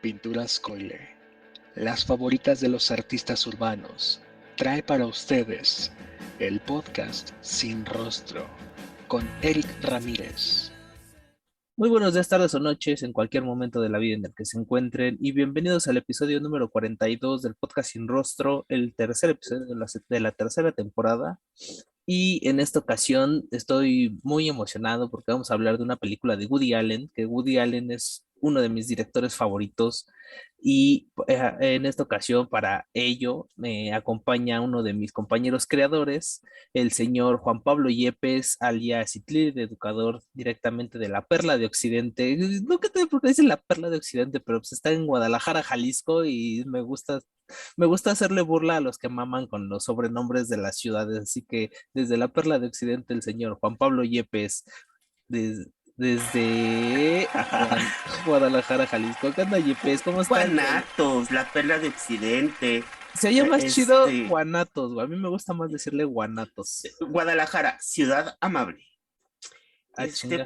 Pinturas Coyle, las favoritas de los artistas urbanos, trae para ustedes el podcast Sin Rostro con Eric Ramírez. Muy buenos días, tardes o noches, en cualquier momento de la vida en el que se encuentren, y bienvenidos al episodio número 42 del podcast Sin Rostro, el tercer episodio de la tercera temporada. Y en esta ocasión estoy muy emocionado porque vamos a hablar de una película de Woody Allen, que Woody Allen es uno de mis directores favoritos. Y en esta ocasión, para ello, me acompaña uno de mis compañeros creadores, el señor Juan Pablo Yepes, alias Itlir, educador directamente de la Perla de Occidente. No que te porque dicen la Perla de Occidente, pero pues está en Guadalajara, Jalisco, y me gusta hacerle burla a los que maman con los sobrenombres de las ciudades. Así que desde la Perla de Occidente, el señor Juan Pablo Yepes, desde Guadalajara, Jalisco. ¿Qué onda, Yepes? ¿Cómo estás, güey? Guanatos, la perla de Occidente. Se oye más chido Este, Guanatos, güey. A mí me gusta más decirle Guanatos. Guadalajara, ciudad amable. Ah, chinga.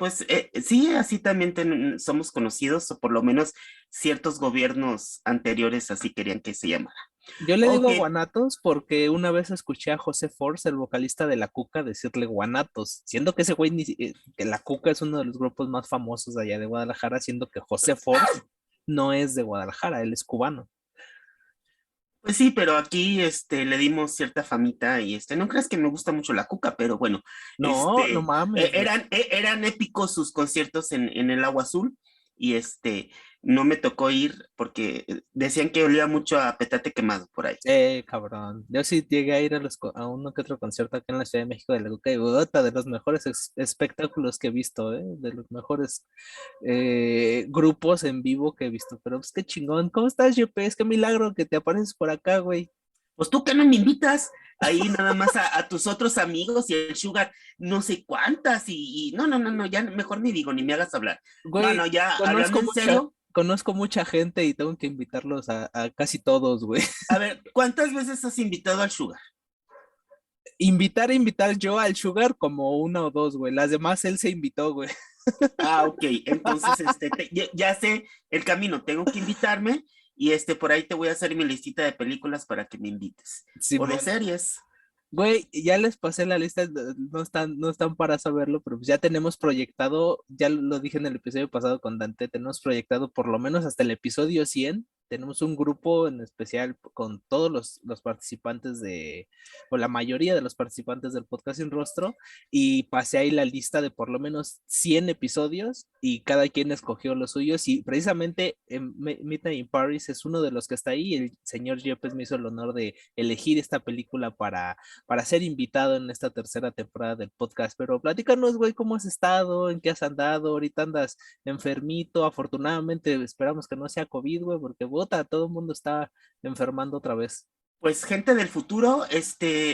Sí, así también somos conocidos, o por lo menos ciertos gobiernos anteriores así querían que se llamara. Yo le Ok, digo Guanatos porque una vez escuché a José Force, el vocalista de La Cuca, decirle Guanatos, siendo que ese güey, que La Cuca es uno de los grupos más famosos de allá de Guadalajara, siendo que José Force no es de Guadalajara, él es cubano. pues sí, pero aquí le dimos cierta famita y no creas que me gusta mucho la cuca, pero bueno, No, no mames, güey. eran épicos sus conciertos en el Agua Azul y no me tocó ir porque decían que olía mucho a petate quemado por ahí. Cabrón. Yo sí llegué a ir a uno que otro concierto acá en la Ciudad de México de la Cuca y Bogotá, de los mejores espectáculos que he visto, de los mejores grupos en vivo que he visto. Pero pues qué chingón. ¿Cómo estás, Yepes? Qué milagro que te apareces por acá, güey. Pues tú que no me invitas ahí nada más a tus otros amigos y el Sugar, no sé cuántas no, ya mejor ni digo, ni me hagas hablar. No, Güey, no, ya hablando conozco en mucha, serio, conozco mucha gente y tengo que invitarlos a casi todos, güey. a ver, ¿cuántas veces has invitado al Sugar? Invitar yo al Sugar como una o dos, güey. Las demás él se invitó, güey. Ah, ok, entonces ya sé el camino, tengo que invitarme y por ahí te voy a hacer mi listita de películas para que me invites. O de Simón. series. Güey, ya les pasé la lista, no están para saberlo, pero pues ya tenemos proyectado, ya lo dije en el episodio pasado con Dante, tenemos proyectado por lo menos hasta el episodio 100. Tenemos un grupo en especial con todos los participantes o la mayoría de los participantes del podcast Sin Rostro, y pasé ahí la lista de por lo menos 100 episodios y cada quien escogió los suyos, y precisamente Midnight in Paris es uno de los que está ahí. El señor Yepes me hizo el honor de elegir esta película para ser invitado en esta tercera temporada del podcast. Pero platícanos, güey, ¿cómo has estado? ¿En qué has andado? Ahorita andas enfermito. Afortunadamente esperamos que no sea COVID, güey, porque bota, todo el mundo está enfermando otra vez. Pues gente del futuro,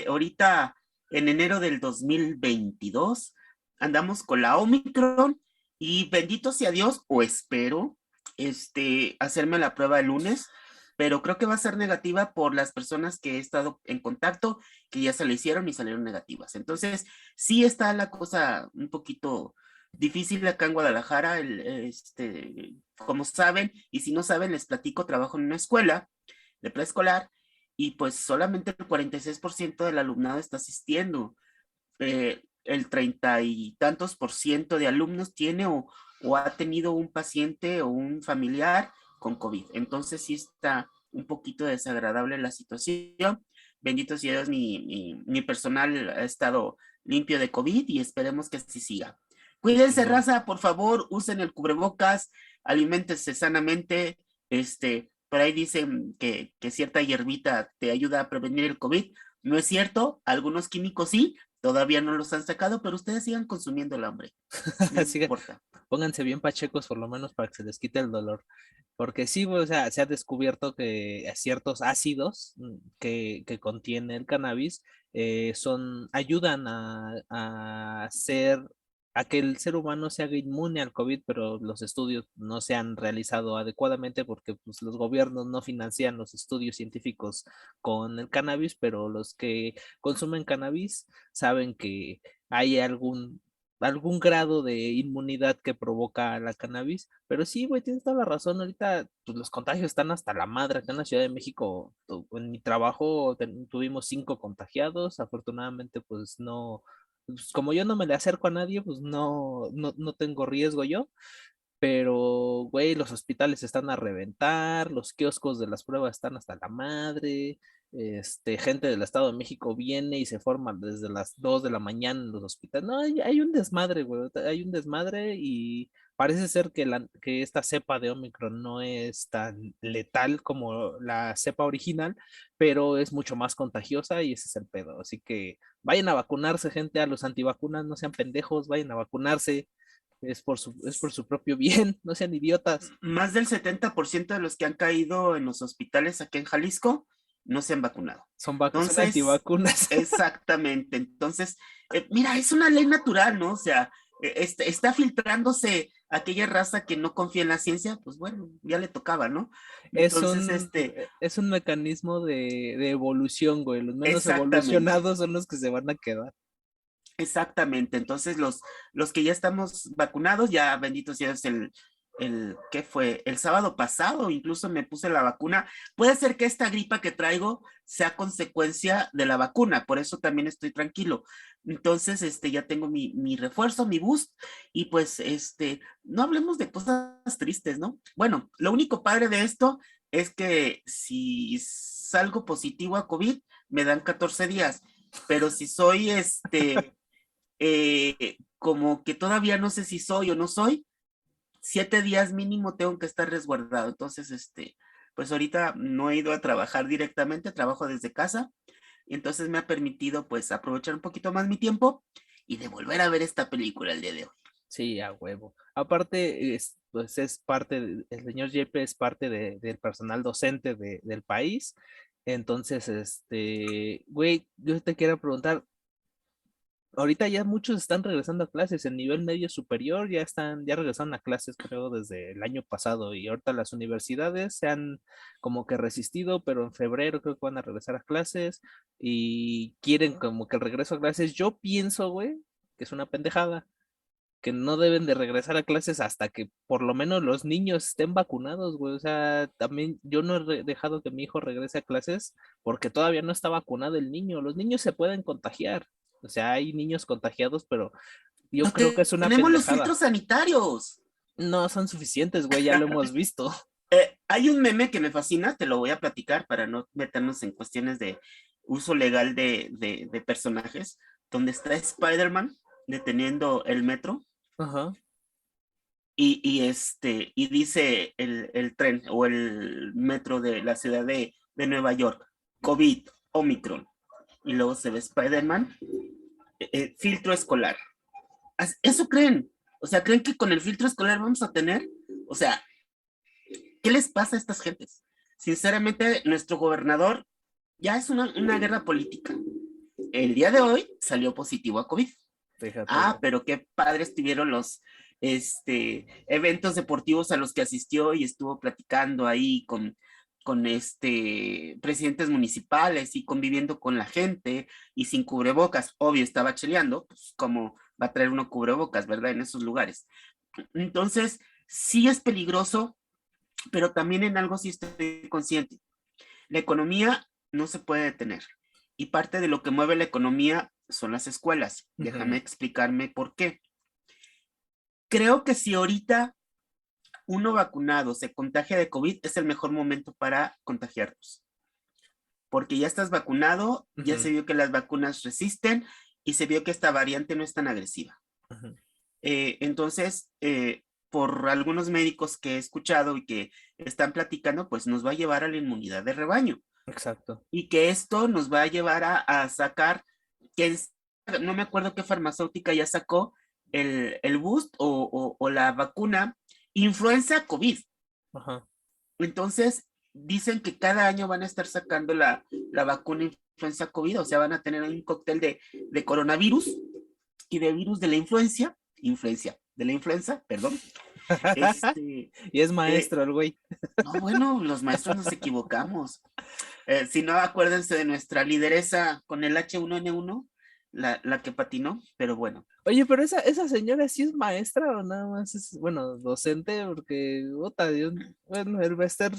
ahorita en enero del 2022 andamos con la Omicron y bendito sea Dios, o espero, hacerme la prueba el lunes, pero creo que va a ser negativa por las personas que he estado en contacto, que ya se le hicieron y salieron negativas. Entonces, sí está la cosa un poquito difícil acá en Guadalajara, como saben, y si no saben, les platico, trabajo en una escuela de preescolar y pues solamente el 46% del alumnado está asistiendo. El 30 y tantos % de alumnos tiene o ha tenido un paciente o un familiar con COVID. Entonces sí está un poquito desagradable la situación. Bendito sea Dios, mi personal ha estado limpio de COVID y esperemos que así siga. Qué Cuídense, chingón. raza, por favor, usen el cubrebocas, aliméntense sanamente, por ahí dicen que cierta hierbita te ayuda a prevenir el COVID. No es cierto, algunos químicos sí, todavía no los han sacado, pero ustedes sigan consumiendo el hambre. No Así que importa. pónganse bien pachecos por lo menos para que se les quite el dolor. Porque sí, güey, o sea, se ha descubierto que ciertos ácidos que contiene el cannabis ayudan a hacer a que el ser humano se haga inmune al COVID, pero los estudios no se han realizado adecuadamente porque pues, los gobiernos no financian los estudios científicos con el cannabis, pero los que consumen cannabis saben que hay algún algún grado de inmunidad que provoca la cannabis. Pero sí, güey, tienes toda la razón. Ahorita pues, los contagios están hasta la madre. Acá en la Ciudad de México, en mi trabajo tuvimos 5 contagiados. Afortunadamente, pues no, pues, como yo no me le acerco a nadie, pues no tengo riesgo yo. Pero, güey, los hospitales están a reventar, los kioscos de las pruebas están hasta la madre, gente del Estado de México viene y se forman desde las 2 de la mañana en los hospitales. No, hay un desmadre, güey, hay un desmadre y parece ser que esta cepa de Omicron no es tan letal como la cepa original, pero es mucho más contagiosa y ese es el pedo. Así que vayan a vacunarse, gente, a los antivacunas, no sean pendejos, vayan a vacunarse. Es por su propio bien, no sean idiotas. Más del 70% de los que han caído en los hospitales aquí en Jalisco no se han vacunado. Son Entonces, antivacunas. exactamente. Entonces, mira, es una ley natural, ¿no? O sea, está filtrándose aquella raza que no confía en la ciencia, pues bueno, ya le tocaba, ¿no? Es Entonces, un, es un mecanismo de evolución, güey. Los menos exactamente. evolucionados son los que se van a quedar. Exactamente, entonces los que ya estamos vacunados, ya bendito sea Dios, ¿qué fue? El sábado pasado incluso me puse la vacuna. Puede ser que esta gripa que traigo sea consecuencia de la vacuna, por eso también estoy tranquilo. Entonces, ya tengo mi refuerzo, mi boost, y pues, no hablemos de cosas tristes, ¿no? Bueno, lo único padre de esto es que si salgo positivo a COVID, me dan 14 días, pero si soy como que todavía no sé si soy o no soy, 7 días mínimo tengo que estar resguardado. Entonces, pues ahorita no he ido a trabajar directamente, trabajo desde casa, y entonces me ha permitido pues aprovechar un poquito más mi tiempo y de volver a ver esta película el día de hoy. Sí, a huevo. Aparte, pues es parte, el señor Yepe es parte del personal docente del país. Entonces, güey, yo te quiero preguntar, ahorita ya muchos están regresando a clases, el nivel medio superior ya regresaron a clases, creo, desde el año pasado, y ahorita las universidades se han como que resistido, pero en febrero creo que van a regresar a clases y quieren como que el regreso a clases. Yo pienso, güey, que es una pendejada, que no deben de regresar a clases hasta que por lo menos los niños estén vacunados, güey. O sea, también yo no he dejado que mi hijo regrese a clases porque todavía no está vacunado el niño. Los niños se pueden contagiar. O sea, hay niños contagiados, pero yo No creo que es una tenemos los pendejada. filtros sanitarios. No son suficientes, güey, ya lo hemos visto. Hay un meme que me fascina, te lo voy a platicar para no meternos en cuestiones de uso legal de personajes, donde está Spider-Man deteniendo el metro Ajá. y dice el tren o el metro de la ciudad de Nueva York, COVID, Omicron, y luego se ve Spider-Man, filtro escolar. Eso creen, o sea, creen que con el filtro escolar vamos a tener, o sea, ¿qué les pasa a estas gentes? Sinceramente, nuestro gobernador ya es una guerra política. El día de hoy salió positivo a COVID. Fíjate, Ah, güey. pero qué padres tuvieron los eventos deportivos a los que asistió y estuvo platicando ahí con presidentes municipales y conviviendo con la gente y sin cubrebocas. Obvio, estaba cheleando, pues como va a traer uno cubrebocas, ¿verdad? En esos lugares. Entonces, sí es peligroso, pero también en algo sí estoy consciente. La economía no se puede detener y parte de lo que mueve la economía son las escuelas. Déjame Ujú. explicarme por qué. Creo que si ahorita uno vacunado se contagia de COVID, es el mejor momento para contagiarnos, porque ya estás vacunado, ya Ujú. se vio que las vacunas resisten y se vio que esta variante no es tan agresiva. Ujú. Entonces, por algunos médicos que he escuchado y que están platicando, pues nos va a llevar a la inmunidad de rebaño Exacto. y que esto nos va a llevar a sacar, que no me acuerdo qué farmacéutica ya sacó el boost o la vacuna influenza COVID. Ajá. Entonces, dicen que cada año van a estar sacando la vacuna influenza COVID, o sea, van a tener un cóctel de coronavirus y de virus de la de la influenza, perdón. Este, Y es eh, maestro el güey. no, bueno, los maestros nos equivocamos. Si no, acuérdense de nuestra lideresa con el H1N1, la que patinó, pero bueno. Oye, pero esa señora sí es maestra o nada más es, bueno, docente, porque, puta, bueno, el Bester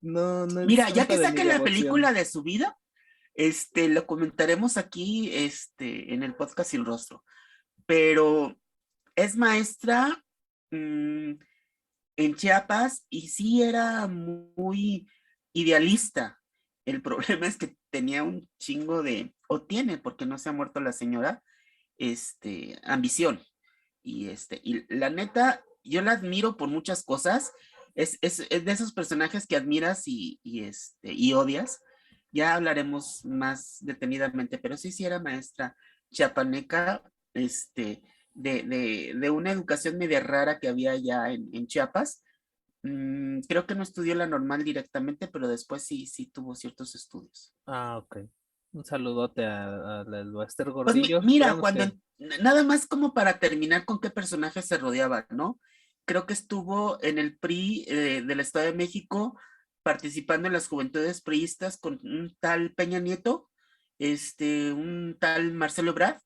no es Mira, ya santo que de mi saquen la devoción. película de su vida, lo comentaremos aquí, en el podcast Sin Rostro. Pero es maestra mm, en Chiapas y sí era muy idealista. El problema es que tenía un chingo o tiene, porque no se ha muerto la señora, ambición. Y la neta, yo la admiro por muchas cosas. Es de esos personajes que admiras y odias. Ya hablaremos más detenidamente, pero sí era maestra chiapaneca, de una educación media rara que había ya en Chiapas. Creo que no estudió la normal directamente, pero después sí tuvo ciertos estudios. Ah, ok. Un saludote al Bester Pues Gordillo. mira, Esperamos que... nada más como para terminar con qué personaje se rodeaba, ¿no? Creo que estuvo en el PRI del Estado de México participando en las juventudes priistas con un tal Peña Nieto, un tal Marcelo Ebrard,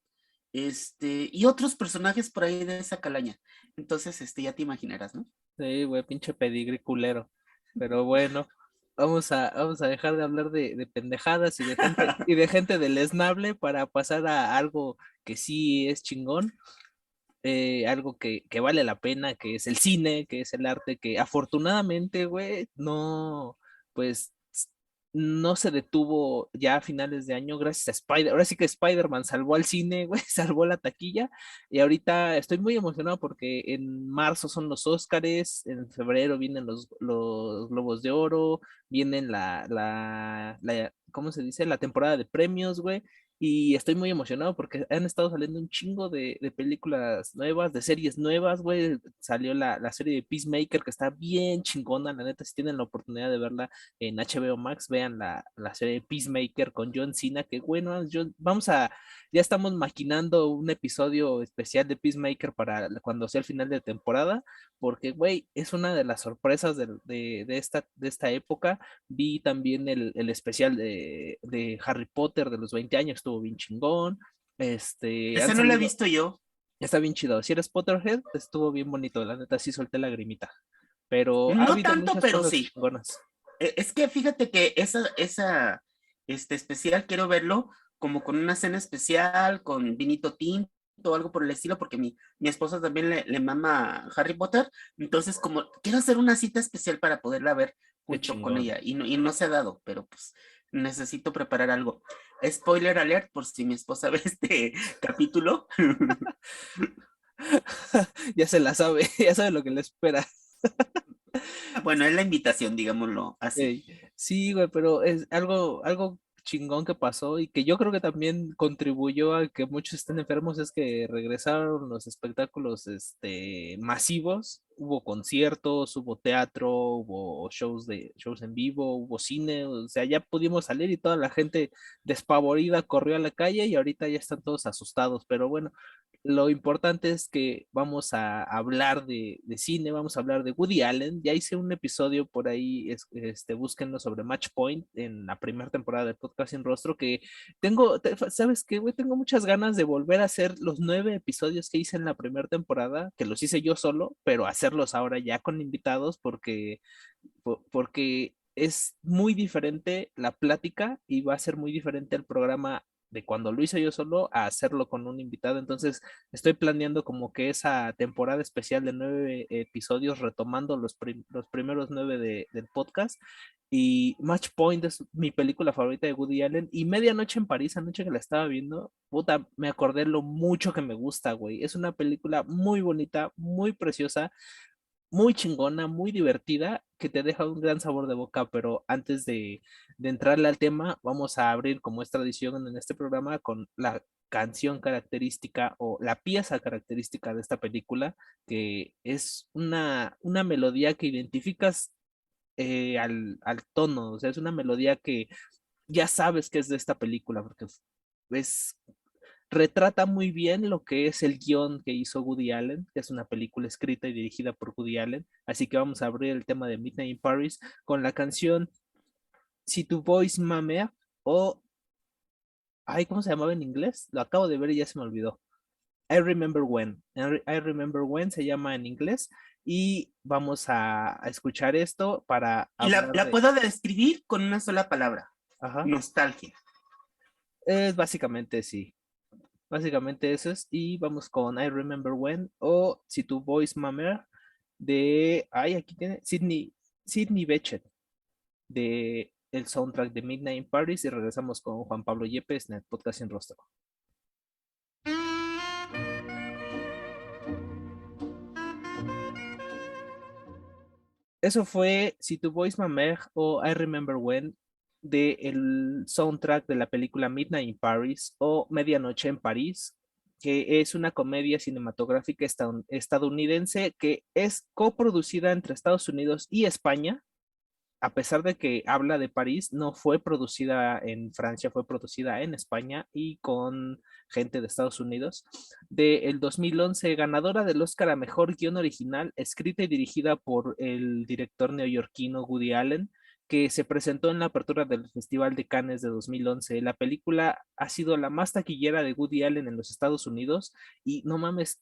y otros personajes por ahí de esa calaña. Entonces, ya te imaginarás, ¿no? Sí, güey, pinche pedigrí culero. Pero bueno, vamos a dejar de hablar de pendejadas y de gente deleznable para pasar a algo que sí es chingón, algo que vale la pena, que es el cine, que es el arte, que afortunadamente, güey, no, pues, no se detuvo ya a finales de año gracias a Ahora sí que Spider-Man salvó al cine, güey, salvó la taquilla. Y ahorita estoy muy emocionado porque en marzo son los Óscares, en febrero vienen los Globos de Oro, vienen ¿cómo se dice? La temporada de premios, güey. Y estoy muy emocionado porque han estado saliendo un chingo de películas nuevas, de series nuevas, güey. Salió la serie de Peacemaker que está bien chingona, la neta, si tienen la oportunidad de verla en HBO Max, vean la serie de Peacemaker con John Cena, que bueno, ya estamos maquinando un episodio especial de Peacemaker para cuando sea el final de temporada, porque, güey, es una de las sorpresas de esta época. Vi también el especial de Harry Potter de los 20 años, estuvo bien chingón. Han Ese no lo he salido, visto yo. está bien chido. Si eres Potterhead, estuvo bien bonito, la neta, sí solté lagrimita. Pero ha No habido tanto, muchas pero cosas sí. chingonas. Es que fíjate que este especial quiero verlo como con una cena especial, con vinito tinto o algo por el estilo, porque mi esposa también le mama Harry Potter. Entonces, como quiero hacer una cita especial para poderla ver Qué junto con chingón. ella, y no se ha dado, pero pues necesito preparar algo. Spoiler alert, por si mi esposa ve este capítulo. Ya se la sabe, ya sabe lo que le espera. Bueno, es la invitación, digámoslo así. Ey, sí, güey, pero es algo chingón que pasó y que yo creo que también contribuyó a que muchos estén enfermos es que regresaron los espectáculos masivos, hubo conciertos, hubo teatro, hubo shows en vivo, hubo cine, o sea, ya pudimos salir y toda la gente despavorida corrió a la calle y ahorita ya están todos asustados, pero bueno, lo importante es que vamos a hablar de cine, vamos a hablar de Woody Allen. Ya hice un episodio por ahí, búsquenlo sobre Match Point en la primera temporada de Podcast Sin Rostro, que ¿sabes qué, güey? Tengo muchas ganas de volver a hacer los 9 episodios que hice en la primera temporada, que los hice yo solo, pero hacerlos ahora ya con invitados porque es muy diferente la plática y va a ser muy diferente el programa de cuando lo hice yo solo a hacerlo con un invitado. Entonces, estoy planeando como que esa temporada especial de 9 episodios, retomando los primeros 9 del podcast. Y Match Point es mi película favorita de Woody Allen. Y Medianoche en París, anoche que la estaba viendo, puta, me acordé lo mucho que me gusta, güey. Es una película muy bonita, muy preciosa, muy chingona, muy divertida, que te deja un gran sabor de boca, pero antes de entrarle al tema, vamos a abrir, como es tradición en este programa, con la canción característica o la pieza característica de esta película, que es una melodía que identificas al tono, o sea, es una melodía que ya sabes que es de esta película, porque es retrata muy bien lo que es el guión que hizo Woody Allen, que es una película escrita y dirigida por Woody Allen. Así que vamos a abrir el tema de Midnight in Paris con la canción Si tu voice ma mère o Ay, ¿cómo se llamaba en inglés? Lo acabo de ver y ya se me olvidó. I Remember When. I Remember When se llama en inglés y vamos a escuchar esto para Y la, hablar la de... puedo describir con una sola palabra, Ajá. nostalgia. Es básicamente sí. Básicamente eso es. Y vamos con I Remember When o Si tu voice mamer de... Ay, aquí tiene Sidney Bechet de el soundtrack de Midnight in Paris y regresamos con Juan Pablo Yepes en el podcast Sin Rostro. Eso fue Si tu voice mamer o I Remember When de el soundtrack de la película Midnight in Paris o Medianoche en París, que es una comedia cinematográfica estadounidense que es coproducida entre Estados Unidos y España. A pesar de que habla de París, no fue producida en Francia, fue producida en España y con gente de Estados Unidos. De el 2011, ganadora del Oscar a Mejor Guión Original, escrita y dirigida por el director neoyorquino Woody Allen, que se presentó en la apertura del Festival de Cannes de 2011. La película ha sido la más taquillera de Woody Allen en los Estados Unidos y no mames,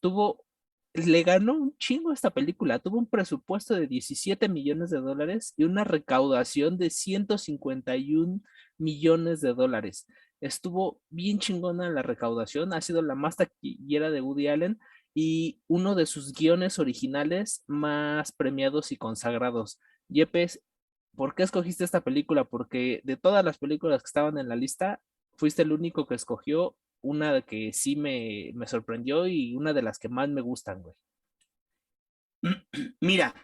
le ganó un chingo esta película. Tuvo un presupuesto de 17 millones de dólares y una recaudación de 151 millones de dólares. Estuvo bien chingona la recaudación. Ha sido la más taquillera de Woody Allen y uno de sus guiones originales más premiados y consagrados. Yepes, ¿por qué escogiste esta película? Porque de todas las películas que estaban en la lista, fuiste el único que escogió una que sí me sorprendió y una de las que más me gustan, güey. Mira,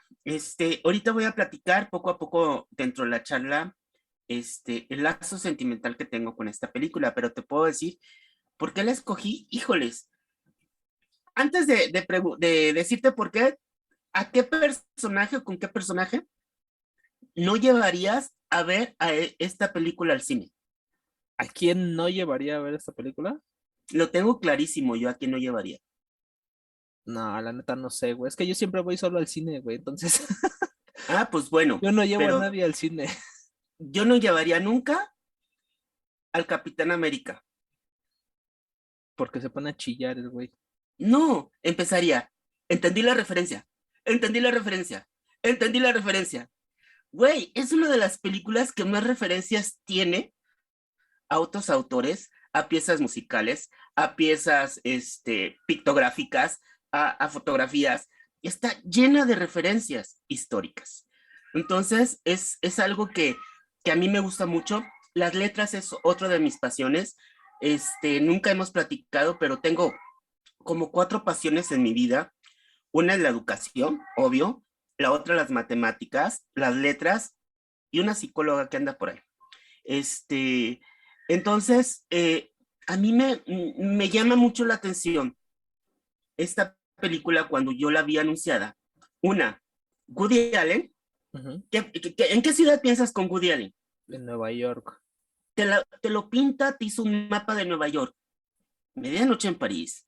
ahorita voy a platicar poco a poco dentro de la charla, el lazo sentimental que tengo con esta película, pero te puedo decir por qué la escogí. Híjoles, antes de decirte por qué, ¿a qué personaje o con qué personaje no llevarías a ver esta película al cine? ¿A quién no llevaría a ver esta película? Lo tengo clarísimo yo a quién no llevaría. No, la neta no sé, güey. Es que yo siempre voy solo al cine, güey. Entonces, Ah, pues bueno, yo no llevo a pero nadie al cine. yo no llevaría nunca al Capitán América. Porque se pone a chillar el güey. No, empezaría. Entendí la referencia. Entendí la referencia. Entendí la referencia. Güey, es una de las películas que más referencias tiene a otros autores, a piezas musicales, a piezas pictográficas, a fotografías. Está llena de referencias históricas. Entonces, es algo que a mí me gusta mucho. Las letras es otra de mis pasiones. Nunca hemos platicado, pero tengo como cuatro pasiones en mi vida. Una es la educación, obvio, la otra las matemáticas, las letras y una psicóloga que anda por ahí. Este, entonces, a mí me llama mucho la atención esta película cuando yo la vi anunciada. Una, Woody Allen. Ujú. ¿En qué ciudad piensas con Woody Allen? En Nueva York. Te lo pinta, te hizo un mapa de Nueva York. Medianoche en París.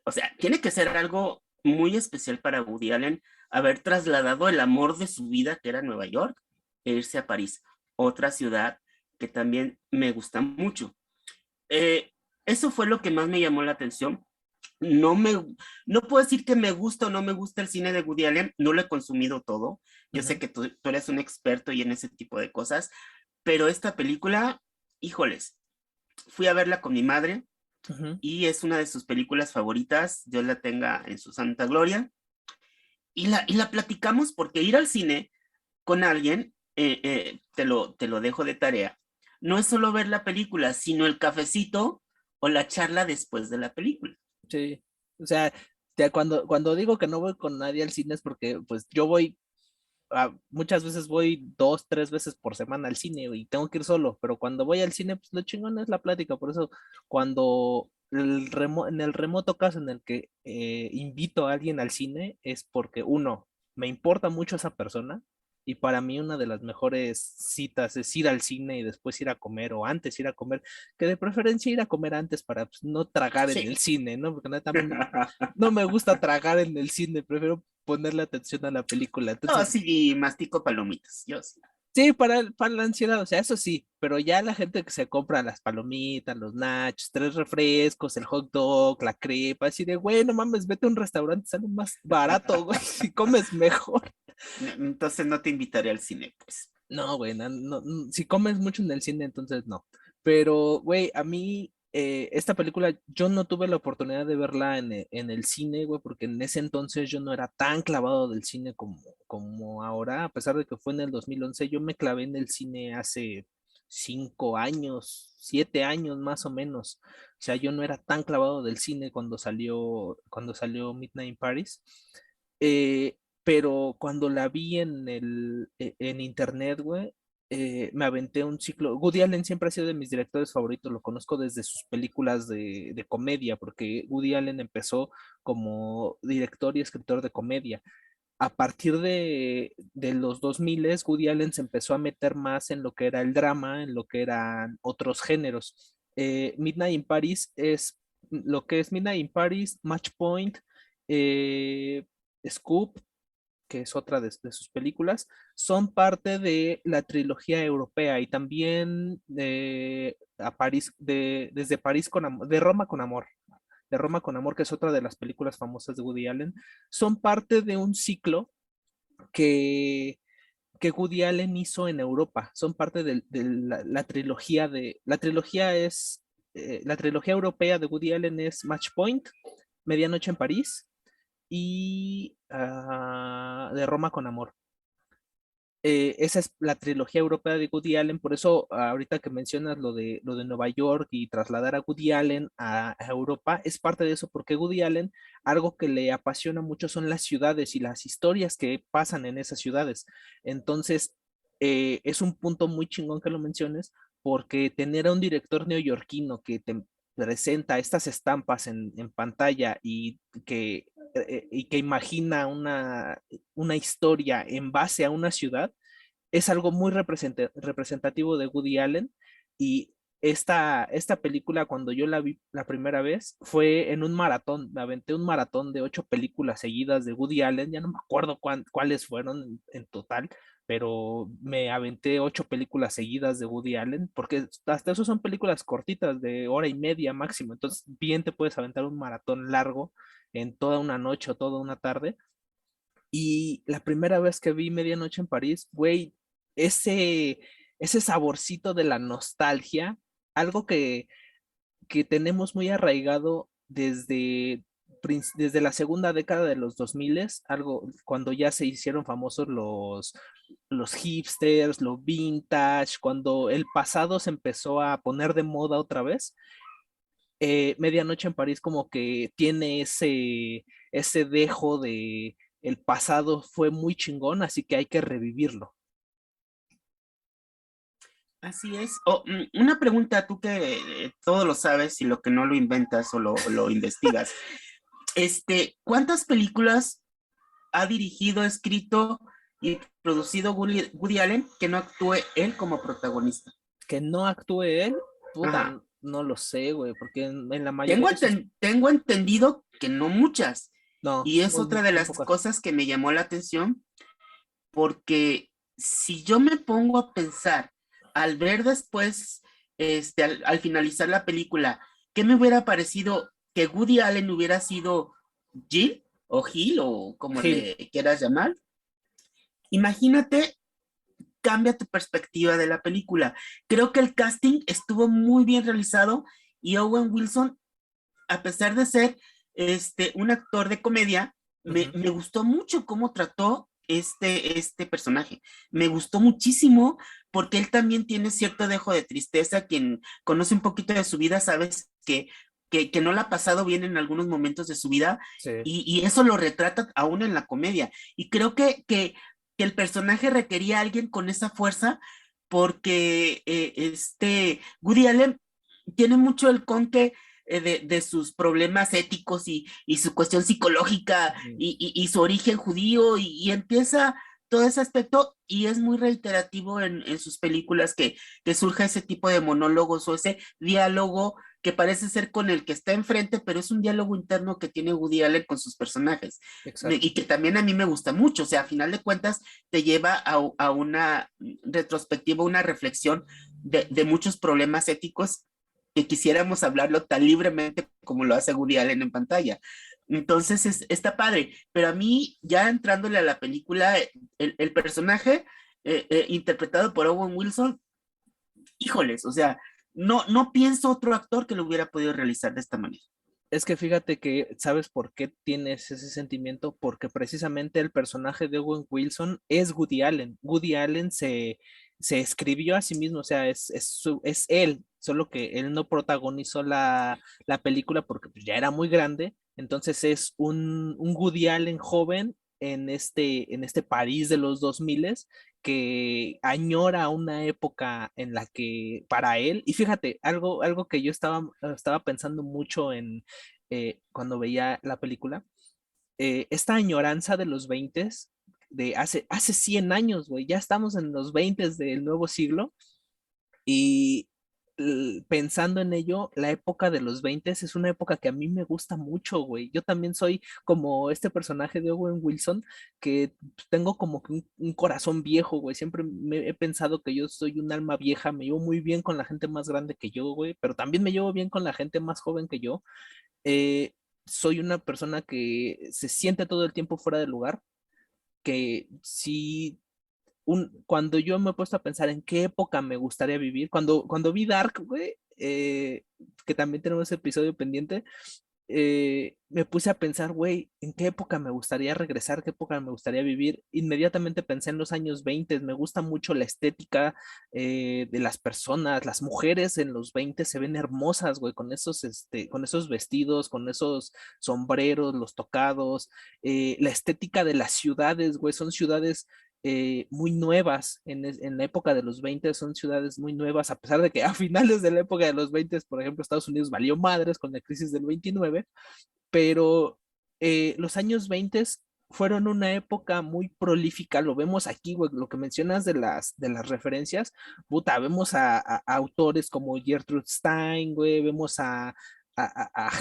O sea, tiene que ser algo muy especial para Woody Allen haber trasladado el amor de su vida, que era Nueva York, e irse a París, otra ciudad que también me gusta mucho. Eh, Eso fue lo que más me llamó la atención. No me, no puedo decir que me gusta o no me gusta el cine de Woody Allen, no lo he consumido todo. Yo sé Ujú, que tú eres un experto y en ese tipo de cosas, pero esta película, híjoles, fui a verla con mi madre, ujú. y es una de sus películas favoritas, Dios la tenga en su santa gloria, y la platicamos porque ir al cine con alguien, te lo dejo de tarea, no es solo ver la película, sino el cafecito o la charla después de la película. Sí. O sea, ya cuando digo que no voy con nadie al cine es porque pues yo voy muchas veces voy 2, 3 veces por semana al cine y tengo que ir solo, pero cuando voy al cine, pues lo chingón es la plática. Por eso, cuando en el remoto caso en el que invito a alguien al cine, es porque uno, me importa mucho esa persona. Y para mí una de las mejores citas es ir al cine y después ir a comer o antes ir a comer, que de preferencia ir a comer antes para pues, no tragar en el Sí. cine, ¿no? Porque neta, a mí no me gusta tragar en el cine, prefiero ponerle atención a la película. No, Entonces, sí, mastico palomitas, yo sí. Sí, para la ansiedad, o sea, eso sí, pero ya la gente que se compra las palomitas, los nachos, 3 refrescos, el hot dog, la crepa, así de, güey, no mames, vete a un restaurante, sale más barato, güey, si comes mejor. Entonces no te invitaré al cine, pues. No, güey, si comes mucho en el cine, entonces no. Pero, güey, a mí, esta película, yo no tuve la oportunidad de verla en el cine, güey, porque en ese entonces yo no era tan clavado del cine como ahora, a pesar de que fue en el 2011, yo me clavé en el cine hace 5 años, 7 años más o menos. O sea, yo no era tan clavado del cine cuando salió Midnight in Paris. Pero cuando la vi en internet, güey, me aventé un ciclo. Woody Allen siempre ha sido de mis directores favoritos, lo conozco desde sus películas de comedia, porque Woody Allen empezó como director y escritor de comedia. A partir de los 2000, Woody Allen se empezó a meter más en lo que era el drama, en lo que eran otros géneros. Midnight in Paris es lo que es Midnight in Paris, Match Point, eh, Scoop, que es otra de sus películas, son parte de la trilogía europea y también a París, desde París con amor, de Roma con amor, que es otra de las películas famosas de Woody Allen, son parte de un ciclo que, que Woody Allen hizo en Europa, son parte de la trilogía la trilogía europea de Woody Allen es Match Point, Medianoche en París y de Roma con amor. Esa es la trilogía europea de Woody Allen, por eso ahorita que mencionas lo de Nueva York y trasladar a Woody Allen a Europa, es parte de eso, porque Woody Allen, algo que le apasiona mucho son las ciudades y las historias que pasan en esas ciudades. Entonces, es un punto muy chingón que lo menciones, porque tener a un director neoyorquino que te presenta estas estampas en pantalla y que imagina una historia en base a una ciudad, es algo muy representativo de Woody Allen. Y esta película, cuando yo la vi la primera vez, fue en un maratón. Me aventé un maratón de 8 películas seguidas de Woody Allen. Ya no me acuerdo cuáles fueron en total, pero me aventé 8 películas seguidas de Woody Allen, porque hasta eso son películas cortitas de hora y media máximo. Entonces, bien te puedes aventar un maratón largo en toda una noche o toda una tarde. Y la primera vez que vi Medianoche en París, güey, ese, ese saborcito de la nostalgia, algo que tenemos muy arraigado desde la segunda década de los 2000, algo cuando ya se hicieron famosos los hipsters, lo vintage, cuando el pasado se empezó a poner de moda otra vez. Medianoche en París como que tiene ese dejo de el pasado fue muy chingón, así que hay que revivirlo. Así es. Oh, una pregunta, tú que todo lo sabes y lo que no lo inventas o lo investigas. ¿Cuántas películas ha dirigido, escrito y producido Woody Allen que no actúe él como protagonista? Que no actúe él, puta, Ajá. no lo sé, güey, porque en la mayoría de sus... Tengo entendido que no muchas. No, Y es otra de muy las pocas. cosas que me llamó la atención, porque si yo me pongo a pensar, al ver después, al finalizar la película, ¿qué me hubiera parecido que Woody Allen hubiera sido Jill o Gil o como Gil, le quieras llamar? Imagínate, cambia tu perspectiva de la película. Creo que el casting estuvo muy bien realizado y Owen Wilson, a pesar de ser un actor de comedia, ujú, me gustó mucho cómo trató este personaje. Me gustó muchísimo porque él también tiene cierto dejo de tristeza. Quien conoce un poquito de su vida, sabes que no la ha pasado bien en algunos momentos de su vida sí. y eso lo retrata aún en la comedia. Y creo que el personaje requería a alguien con esa fuerza porque Woody Allen tiene mucho el con que de sus problemas éticos y su cuestión psicológica Ujú. y su origen judío y empieza todo ese aspecto y es muy reiterativo en sus películas que surja ese tipo de monólogos o ese diálogo que parece ser con el que está enfrente, pero es un diálogo interno que tiene Woody Allen con sus personajes. Exacto. Y que también a mí me gusta mucho, o sea, a final de cuentas te lleva a una retrospectiva, una reflexión de muchos problemas éticos que quisiéramos hablarlo tan libremente como lo hace Woody Allen en pantalla. Entonces está padre, pero a mí ya entrándole a la película, el personaje interpretado por Owen Wilson, híjoles, o sea, no pienso otro actor que lo hubiera podido realizar de esta manera. Es que fíjate que, ¿sabes por qué tienes ese sentimiento? Porque precisamente el personaje de Owen Wilson es Woody Allen. Woody Allen se escribió a sí mismo, o sea, es él, solo que él no protagonizó la película porque pues, ya era muy grande. Entonces es un Woody Allen joven en este París de los 2000 que añora una época en la que para él, y fíjate, algo que yo estaba pensando mucho cuando veía la película, esta añoranza de los 20, de hace 100 años, güey, ya estamos en los 20 del nuevo siglo, y pensando en ello, la época de los 20 es una época que a mí me gusta mucho, güey. Yo también soy como este personaje de Owen Wilson, que tengo como que un corazón viejo, güey. Siempre me he pensado que yo soy un alma vieja, me llevo muy bien con la gente más grande que yo, güey, pero también me llevo bien con la gente más joven que yo. Soy una persona que se siente todo el tiempo fuera de lugar, que si cuando yo me he puesto a pensar en qué época me gustaría vivir, cuando vi Dark, güey, que también tenemos ese episodio pendiente, me puse a pensar, güey, en qué época me gustaría regresar, qué época me gustaría vivir. Inmediatamente pensé en los años 20, me gusta mucho la estética de las personas, las mujeres en los 20 se ven hermosas, güey, con esos vestidos, con esos sombreros, los tocados, la estética de las ciudades, güey, son ciudades muy nuevas en la época de los 20, son ciudades muy nuevas, a pesar de que a finales de la época de los 20, por ejemplo, Estados Unidos valió madres con la crisis del 29, pero los años 20 fueron una época muy prolífica, lo vemos aquí, güey, lo que mencionas de las referencias, puta, vemos a autores como Gertrude Stein, güey, vemos a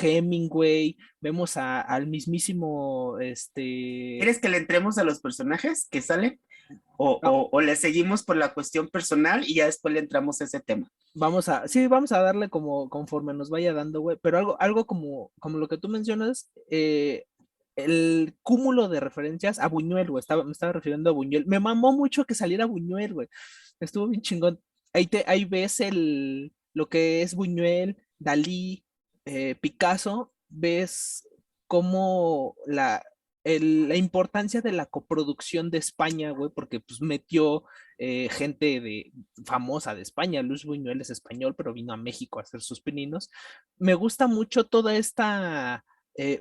Hemingway, vemos al mismísimo, ¿Quieres que le entremos a los personajes que salen? O le seguimos por la cuestión personal y ya después le entramos a ese tema. sí, vamos a darle como conforme nos vaya dando, güey, pero algo como lo que tú mencionas, el cúmulo de referencias a Buñuel, güey, me estaba refiriendo a Buñuel, me mamó mucho que saliera Buñuel, güey, estuvo bien chingón, ahí ves lo que es Buñuel, Dalí, Picasso, ves cómo la importancia de la coproducción de España, güey, porque pues metió gente famosa de España. Luis Buñuel es español, pero vino a México a hacer sus pininos. Me gusta mucho toda esta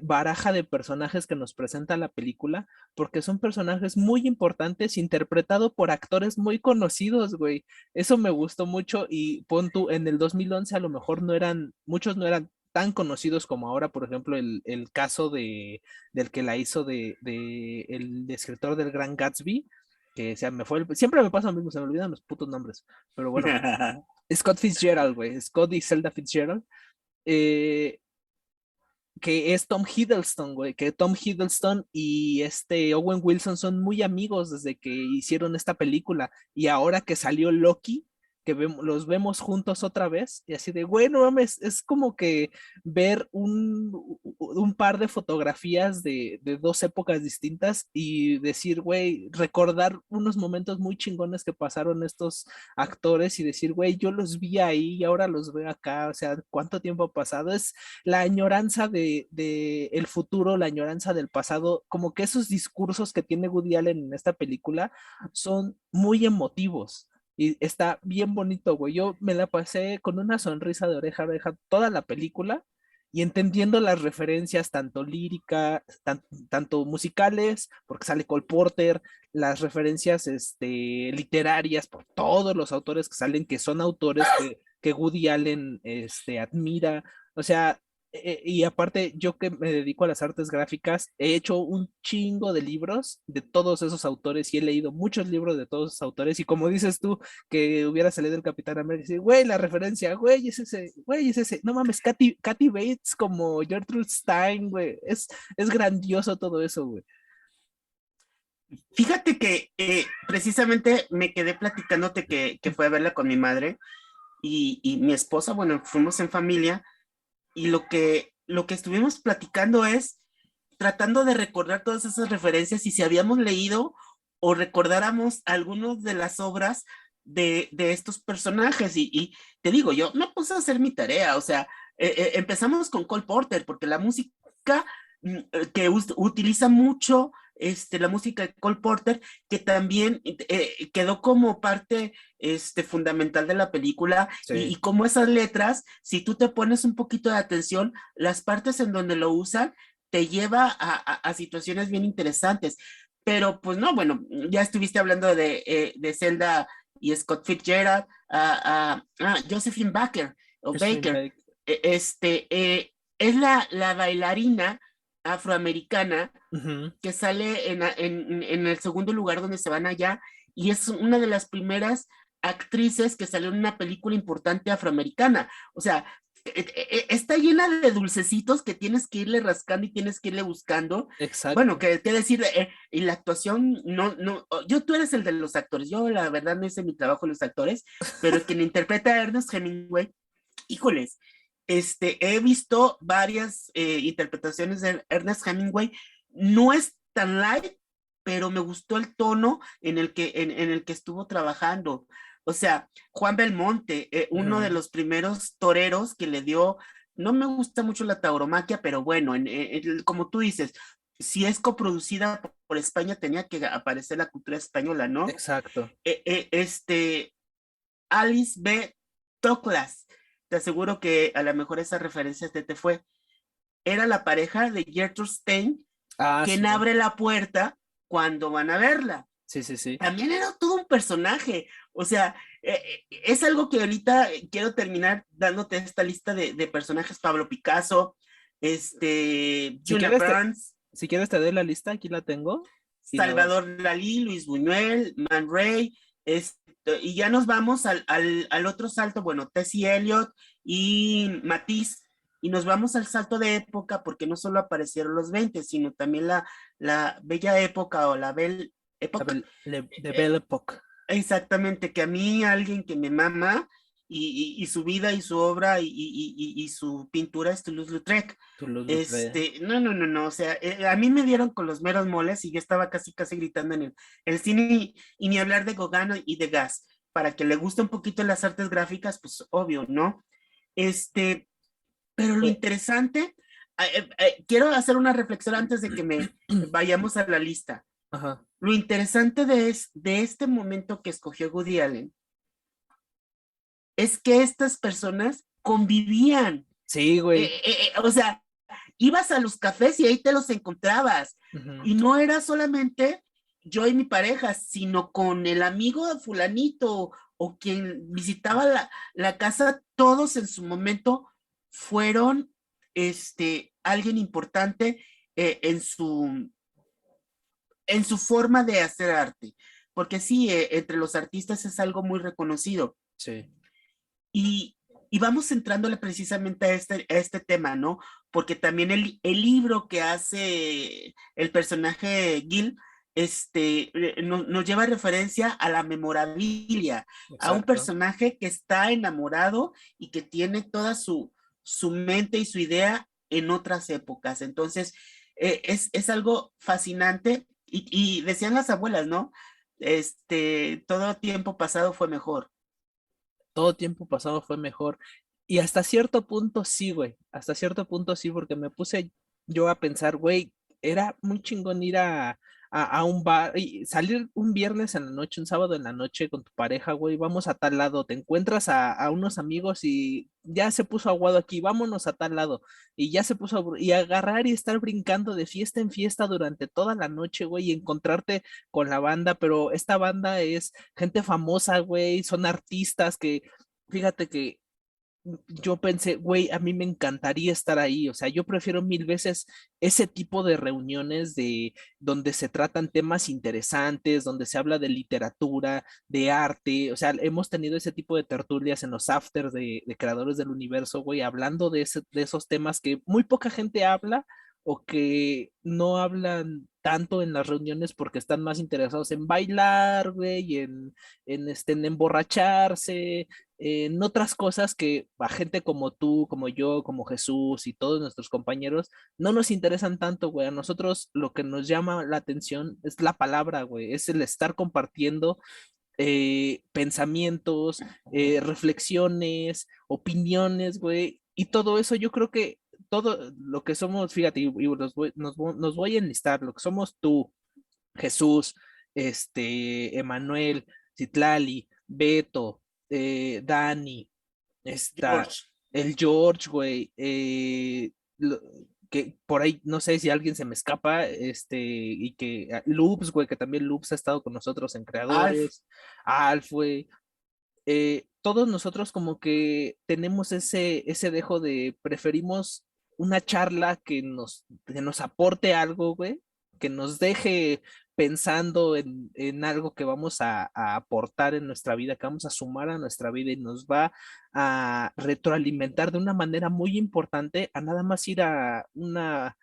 baraja de personajes que nos presenta la película, porque son personajes muy importantes, interpretados por actores muy conocidos, güey. Eso me gustó mucho y pon tú, en el 2011 a lo mejor muchos no eran tan conocidos como ahora, por ejemplo, el caso del que la hizo el escritor del Gran Gatsby, que o sea, siempre me pasa lo mismo, se me olvidan los putos nombres, pero bueno, Scott Fitzgerald, güey, Scott y Zelda Fitzgerald, eh, que es Tom Hiddleston, güey, que Tom Hiddleston y Owen Wilson son muy amigos desde que hicieron esta película, y ahora que salió Loki, que los vemos juntos otra vez, y así de, güey, no mames, es como que ver un par de fotografías de dos épocas distintas y decir, güey, recordar unos momentos muy chingones que pasaron estos actores y decir, güey, yo los vi ahí y ahora los veo acá, o sea, ¿cuánto tiempo ha pasado? Es la añoranza de el futuro, la añoranza del pasado, como que esos discursos que tiene Woody Allen en esta película son muy emotivos. Y está bien bonito, güey. Yo me la pasé con una sonrisa de oreja a oreja toda la película y entendiendo las referencias tanto líricas, tanto musicales, porque sale Cole Porter, las referencias literarias por todos los autores que salen, que son autores que Woody Allen admira. O sea, Y aparte, yo que me dedico a las artes gráficas, he hecho un chingo de libros de todos esos autores y he leído muchos libros de todos esos autores. Y como dices tú, que hubiera salido el Capitán América, y güey, la referencia, güey, es ese. No mames, Kathy Bates como Gertrude Stein, güey. Es grandioso todo eso, güey. Fíjate que precisamente me quedé platicándote que fue a verla con mi madre y mi esposa, bueno, fuimos en familia y lo que estuvimos platicando es tratando de recordar todas esas referencias y si habíamos leído o recordáramos algunas de las obras de estos personajes. Y te digo, yo me puse a hacer mi tarea, o sea, empezamos con Cole Porter, porque la música que utiliza mucho la música de Cole Porter, que también quedó como parte fundamental de la película, y Sí, como esas letras, si tú te pones un poquito de atención, las partes en donde lo usan, te lleva a situaciones bien interesantes. Pero pues no, bueno, ya estuviste hablando de Zelda y Scott Fitzgerald, Josephine Baker o Josephine Baker. Baker. Es la bailarina afroamericana Ujú. que sale en el segundo lugar donde se van allá y es una de las primeras actrices que salió en una película importante afroamericana. O sea, está llena de dulcecitos que tienes que irle rascando y tienes que irle buscando. Bueno, Exacto. qué decir, y la actuación, no, tú eres el de los actores, yo la verdad no hice mi trabajo en los actores, pero quien interpreta a Ernest Hemingway, híjoles, he visto varias interpretaciones de Ernest Hemingway, no es tan light, pero me gustó el tono en el que estuvo trabajando. O sea, Juan Belmonte, uno de Ujú. los primeros toreros que le dio, no me gusta mucho la tauromaquia, pero bueno, como tú dices, si es coproducida por España, tenía que aparecer la cultura española, ¿no? Exacto. Alice B. Toklas, te aseguro que a lo mejor esa referencia te fue. Era la pareja de Gertrude Stein, Ah, quien sí. abre la puerta cuando van a verla. Sí, sí, sí. También era todo un personaje. O sea, es algo que ahorita quiero terminar dándote esta lista de personajes: Pablo Picasso, Si Juna quieres te, Barnes, si quieres te doy la lista, aquí la tengo. Y lo, Salvador Dalí, Luis Buñuel, Man Ray, y ya nos vamos al otro salto, bueno, Tessie Elliott y Matisse, y nos vamos al salto de época, porque no solo aparecieron los 20, sino también la bella época o la belle época. de Belle Époque. Exactamente, que a mí alguien que me mama y su vida y su obra y su pintura es Toulouse-Lautrec. Toulouse-Lautrec. No, o sea, a mí me dieron con los meros moles y yo estaba casi gritando en el cine y ni hablar de Gauguin y de Gas. Para que le guste un poquito las artes gráficas, pues obvio, ¿no? Este, pero lo Eh, interesante, quiero hacer una reflexión antes de que me vayamos a la lista. Ajá. Lo interesante de este momento que escogió Woody Allen es que estas personas convivían. Sí, güey. O sea, ibas a los cafés y ahí te los encontrabas. Ujú. Y no era solamente yo y mi pareja, sino con el amigo de fulanito o quien visitaba la casa, todos en su momento fueron alguien importante en su forma de hacer arte. Porque sí, entre los artistas es algo muy reconocido. Sí. Y, y vamos centrándole precisamente a este tema, ¿no? Porque también el libro que hace el personaje Gil, nos lleva referencia a la memorabilia, a un Exacto. personaje que está enamorado y que tiene toda su mente y su idea en otras épocas. Entonces, es algo fascinante y decían las abuelas, ¿no? Todo tiempo pasado fue mejor. Todo tiempo pasado fue mejor. Y hasta cierto punto sí, güey. Hasta cierto punto sí, porque me puse yo a pensar, güey, era muy chingón ir a un bar y salir un viernes en la noche, un sábado en la noche con tu pareja, güey, vamos a tal lado, te encuentras a unos amigos y ya se puso aguado aquí, vámonos a tal lado. Y ya se puso y agarrar y estar brincando de fiesta en fiesta durante toda la noche, güey, y encontrarte con la banda, pero esta banda es gente famosa, güey, son artistas que, fíjate que yo pensé, güey, a mí me encantaría estar ahí, o sea, yo prefiero mil veces ese tipo de reuniones de donde se tratan temas interesantes, donde se habla de literatura, de arte, o sea, hemos tenido ese tipo de tertulias en los afters de creadores del universo, güey, hablando de esos temas que muy poca gente habla o que no hablan tanto en las reuniones porque están más interesados en bailar, güey, en emborracharse, en otras cosas que a gente como tú, como yo, como Jesús y todos nuestros compañeros no nos interesan tanto, güey. A nosotros lo que nos llama la atención es la palabra, güey, es el estar compartiendo pensamientos, reflexiones, opiniones, güey. Y todo eso yo creo que todo lo que somos, fíjate, y nos voy a enlistar, lo que somos tú, Jesús, Emanuel, Citlali, Beto, Dani, está George. el George, güey, que por ahí no sé si alguien se me escapa, y que Loops, güey, que también Loops ha estado con nosotros en Alf. Creadores, Alf, güey, todos nosotros como que tenemos ese dejo de preferimos una charla que nos aporte algo, güey, que nos deje pensando en algo que vamos a aportar en nuestra vida, que vamos a sumar a nuestra vida y nos va a retroalimentar de una manera muy importante a nada más ir a una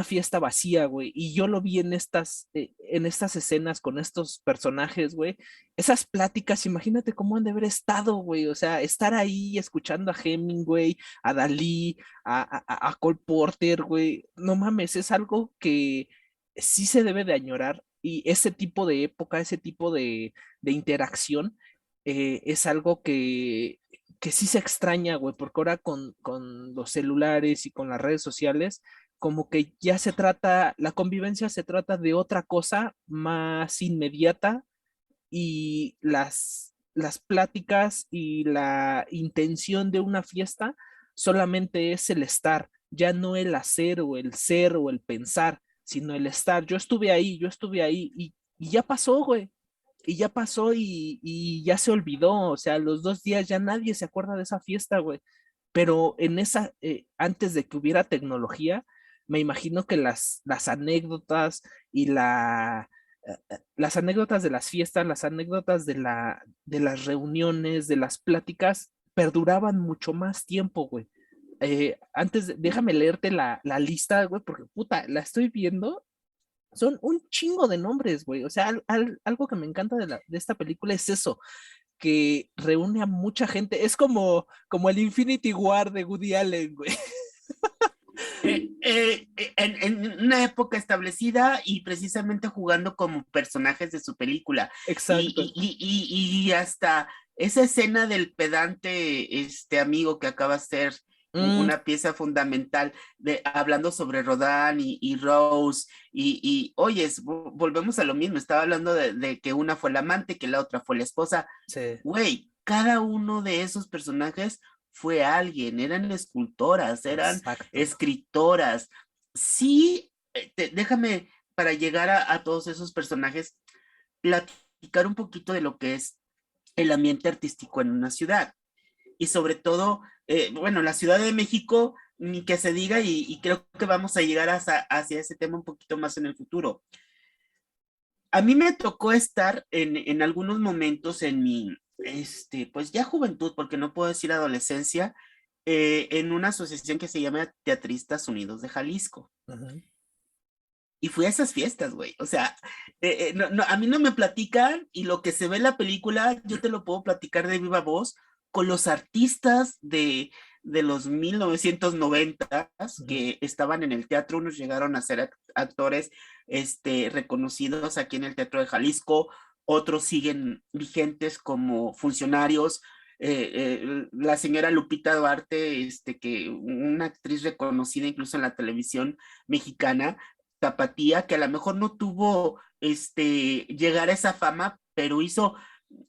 fiesta vacía, güey. Y yo lo vi en estas escenas con estos personajes, güey, esas pláticas, imagínate cómo han de haber estado, güey, o sea, estar ahí escuchando a Hemingway, a Dalí, a Cole Porter, güey, no mames, es algo que sí se debe de añorar y ese tipo de época, ese tipo de interacción es algo que sí se extraña, güey, porque ahora con los celulares y con las redes sociales, como que ya se trata, la convivencia se trata de otra cosa más inmediata y las pláticas y la intención de una fiesta solamente es el estar, ya no el hacer o el ser o el pensar, sino el estar. Yo estuve ahí y ya pasó, güey. Y ya pasó y ya se olvidó, o sea, los 2 días ya nadie se acuerda de esa fiesta, güey. Pero antes de que hubiera tecnología, me imagino que las anécdotas y las anécdotas de las fiestas, las anécdotas de las reuniones, de las pláticas, perduraban mucho más tiempo, güey. Déjame leerte la lista, güey, porque puta, la estoy viendo. Son un chingo de nombres, güey. O sea, algo que me encanta de esta película es eso, que reúne a mucha gente. Es como el Infinity War de Woody Allen, güey. En una época establecida y precisamente jugando como personajes de su película. Exacto. Y hasta esa escena del pedante amigo que acaba de ser Mm, una pieza fundamental hablando sobre Rodin y Rose oyes, volvemos a lo mismo, estaba hablando de que una fue la amante, que la otra fue la esposa. sí, Güey, cada uno de esos personajes fue alguien, eran escultoras, eran exacto. escritoras. Sí, déjame, para llegar a todos esos personajes, platicar un poquito de lo que es el ambiente artístico en una ciudad. Y sobre todo, bueno, la Ciudad de México, ni que se diga, y creo que vamos a llegar hacia ese tema un poquito más en el futuro. A mí me tocó estar en algunos momentos en mi, pues ya juventud, porque no puedo decir adolescencia, en una asociación que se llama Teatristas Unidos de Jalisco. Ujú. Y fui a esas fiestas, güey. O sea, a mí no me platican y lo que se ve en la película, yo te lo puedo platicar de viva voz con los artistas de los 1990 Ujú. que estaban en el teatro. Unos llegaron a ser actores reconocidos aquí en el Teatro de Jalisco, otros siguen vigentes como funcionarios. La señora Lupita Duarte, que una actriz reconocida incluso en la televisión mexicana, tapatía, que a lo mejor no tuvo llegar a esa fama, pero hizo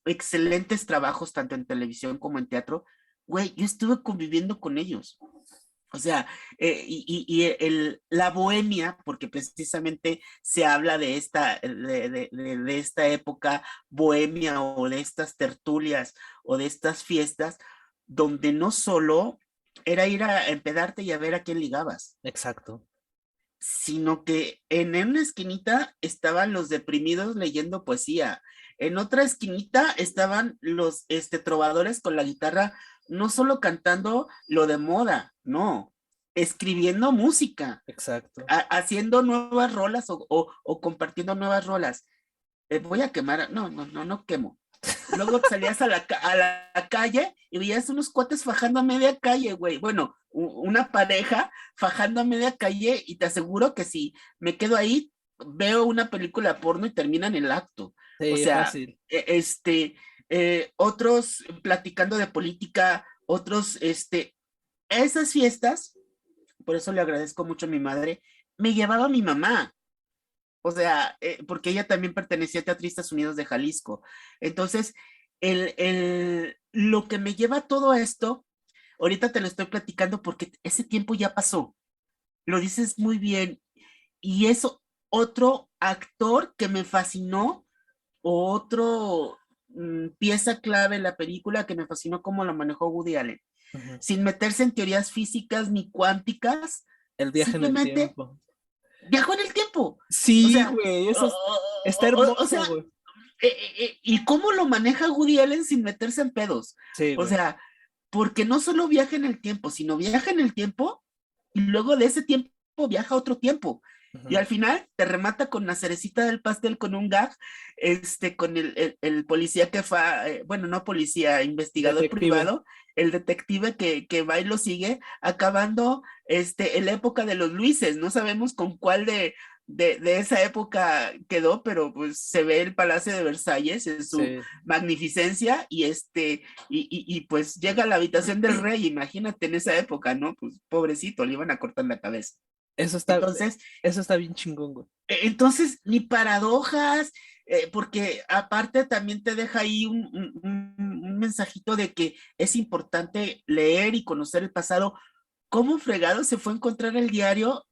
excelentes trabajos tanto en televisión como en teatro. Güey, yo estuve conviviendo con ellos. O sea, la bohemia, porque precisamente se habla de de esta época bohemia o de estas tertulias o de estas fiestas, donde no solo era ir a empedarte y a ver a quién ligabas, Exacto. sino que en una esquinita estaban los deprimidos leyendo poesía. En otra esquinita estaban los trovadores con la guitarra, no solo cantando lo de moda, no, escribiendo música, Exacto. haciendo nuevas rolas o compartiendo nuevas rolas. Voy a quemar, no quemo. Luego salías a la calle y veías unos cuates fajando a media calle, güey. Bueno, una pareja fajando a media calle y te aseguro que si me quedo ahí, veo una película porno y termina en el acto. O Sí, sea, fácil. otros platicando de política, otros, esas fiestas, por eso le agradezco mucho a mi madre, me llevaba mi mamá. O sea, porque ella también pertenecía a Teatristas Unidos de Jalisco. Entonces, lo que me lleva a todo esto, ahorita te lo estoy platicando porque ese tiempo ya pasó. Lo dices muy bien. Y eso, otro actor que me fascinó, otro pieza clave en la película que me fascinó cómo lo manejó Woody Allen. Ujú. Sin meterse en teorías físicas ni cuánticas, El viaje en el simplemente tiempo. viajó en el tiempo. O Sí, sea, güey, o, está o hermoso, sea, güey. ¿y cómo lo maneja Woody Allen sin meterse en pedos? Sí, O güey. sea, porque no solo viaja en el tiempo, sino viaja en el tiempo y luego de ese tiempo viaja a otro tiempo. Y Ujú. al final te remata con la cerecita del pastel, con un gag, con el policía que fue, bueno, no policía, investigador Detective. privado, el detective que va y lo sigue, acabando en la época de los Luises. No sabemos con cuál de esa época quedó, pero pues se ve el Palacio de Versalles en su Sí. magnificencia y pues llega a la habitación del rey, imagínate en esa época, ¿no? Pues pobrecito, le iban a cortar la cabeza. Eso está, Entonces, eso está bien chingón, güey. ni paradojas, porque aparte también te deja ahí un mensajito de que es importante leer y conocer el pasado. ¿Cómo fregado se fue a encontrar el diario?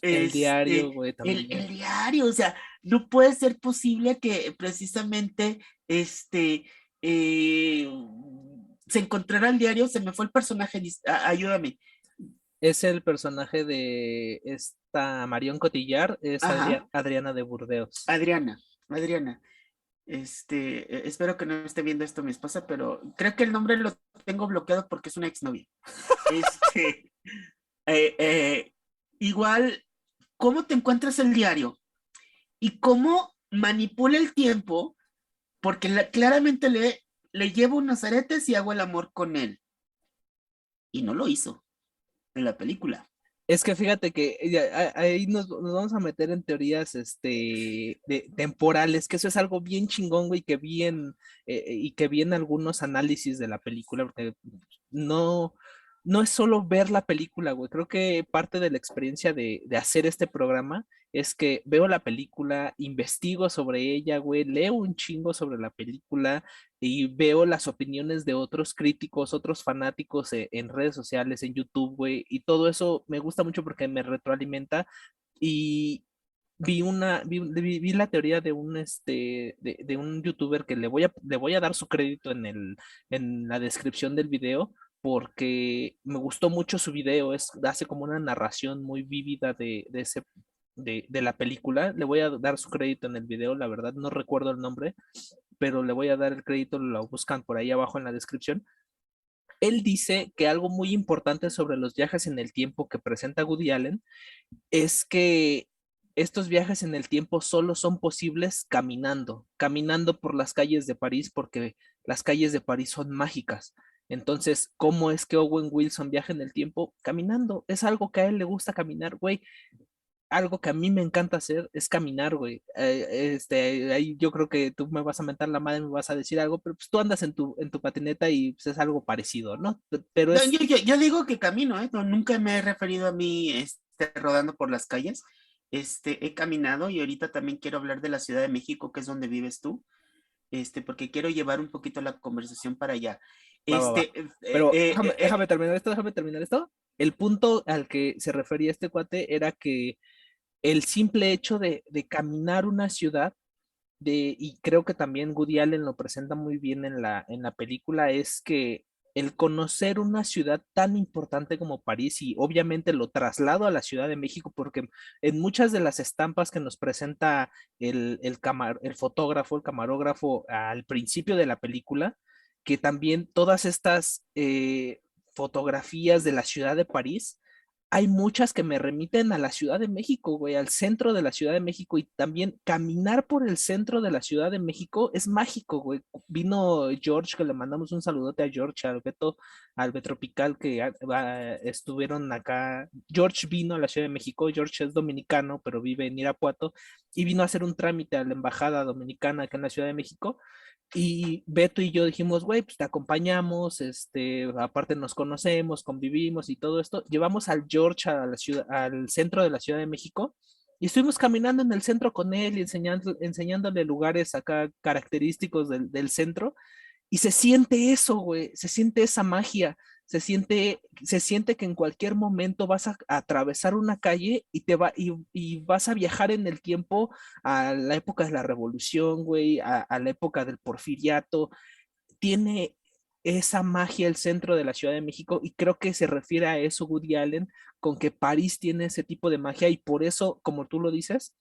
El diario, güey, El también. diario, o sea, no puede ser posible que precisamente eh, se encontrara el diario, se me fue el personaje, ayúdame. Es el personaje de esta Marion Cotillard, es Ajá, Adriana de Burdeos. Adriana. Espero que no esté viendo esto mi esposa, pero creo que el nombre lo tengo bloqueado porque es una exnovia. Este, eh, eh, igual, ¿cómo te encuentras el diario? Y cómo manipula el tiempo, porque claramente le llevo unos aretes y hago el amor con él. Y no lo hizo en la película. Es que fíjate que ahí nos vamos a meter en teorías temporales, que eso es algo bien chingón, güey, y que vi en algunos análisis de la película, porque no, no es solo ver la película, güey. Creo que parte de la experiencia de hacer este programa es que veo la película, investigo sobre ella, güey, leo un chingo sobre la película y veo las opiniones de otros críticos, otros fanáticos en redes sociales, en YouTube, güey, y todo eso me gusta mucho porque me retroalimenta y vi la teoría de de un youtuber que le voy a dar su crédito en la descripción del video porque me gustó mucho su video, hace como una narración muy vívida de la película. Le voy a dar su crédito en el video, la verdad no recuerdo el nombre, pero le voy a dar el crédito, lo buscan por ahí abajo en la descripción. Él dice que algo muy importante sobre los viajes en el tiempo que presenta Woody Allen es que estos viajes en el tiempo solo son posibles caminando por las calles de París, porque las calles de París son mágicas. Entonces, ¿cómo es que Owen Wilson viaja en el tiempo? Caminando. Es algo que a él le gusta caminar, güey. Algo que a mí me encanta hacer es caminar, güey. Ahí yo creo que tú me vas a mentar la madre, me vas a decir algo, pero pues tú andas en tu patineta y pues, es algo parecido, ¿no? Pero No, es, yo digo que camino, ¿eh? No, nunca me he referido a mí rodando por las calles. He caminado y ahorita también quiero hablar de la Ciudad de México, que es donde vives tú, porque quiero llevar un poquito la conversación para allá. va, va, va. Este, eh, eh, Pero eh, eh, déjame terminar esto. El punto al que se refería este cuate era que el simple hecho de caminar una ciudad, y creo que también Woody Allen lo presenta muy bien en en la película, es que el conocer una ciudad tan importante como París y obviamente lo traslado a la Ciudad de México porque en muchas de las estampas que nos presenta el fotógrafo, el camarógrafo al principio de la película, que también todas estas fotografías de la ciudad de París, hay muchas que me remiten a la Ciudad de México, güey, al centro de la Ciudad de México y también caminar por el centro de la Ciudad de México es mágico, güey. Vino George, que le mandamos un saludote a George, al Betropical que estuvieron acá. George vino a la Ciudad de México, George es dominicano, pero vive en Irapuato y vino a hacer un trámite a la embajada dominicana acá en la Ciudad de México. Y Beto y yo dijimos, güey, pues te acompañamos, aparte nos conocemos, convivimos y todo esto. Llevamos al George a la ciudad, al centro de la Ciudad de México y estuvimos caminando en el centro con él y enseñándole lugares acá característicos del centro. Y se siente eso, güey, se siente esa magia, se siente que en cualquier momento vas a atravesar una calle y vas a viajar en el tiempo a la época de la Revolución, güey, a la época del Porfiriato. Tiene esa magia el centro de la Ciudad de México y creo que se refiere a eso Woody Allen con que París tiene ese tipo de magia y por eso, como tú lo dices,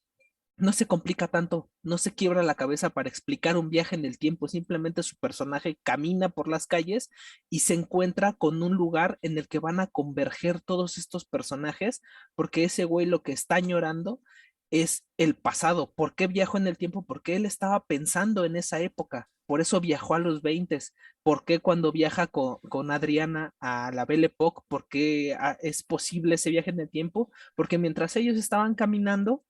no se complica tanto, no se quiebra la cabeza para explicar un viaje en el tiempo, simplemente su personaje camina por las calles y se encuentra con un lugar en el que van a converger todos estos personajes, porque ese güey lo que está añorando es el pasado. ¿Por qué viajó en el tiempo? Porque él estaba pensando en esa época. Por eso viajó a los 20. ¿Por qué cuando viaja con Adriana a la Belle Époque? ¿Por qué es posible ese viaje en el tiempo? Porque mientras ellos estaban caminando,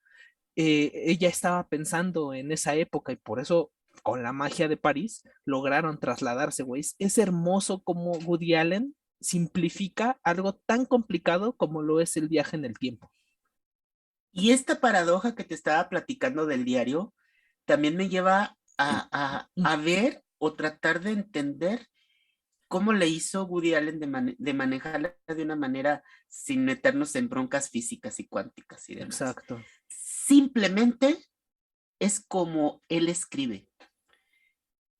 ella estaba pensando en esa época y por eso con la magia de París lograron trasladarse, güey. Es hermoso como Woody Allen simplifica algo tan complicado como lo es el viaje en el tiempo. Y esta paradoja que te estaba platicando del diario también me lleva a ver o tratar de entender cómo le hizo Woody Allen de manejarla de una manera sin meternos en broncas físicas y cuánticas y demás. Exacto. Simplemente es como él escribe.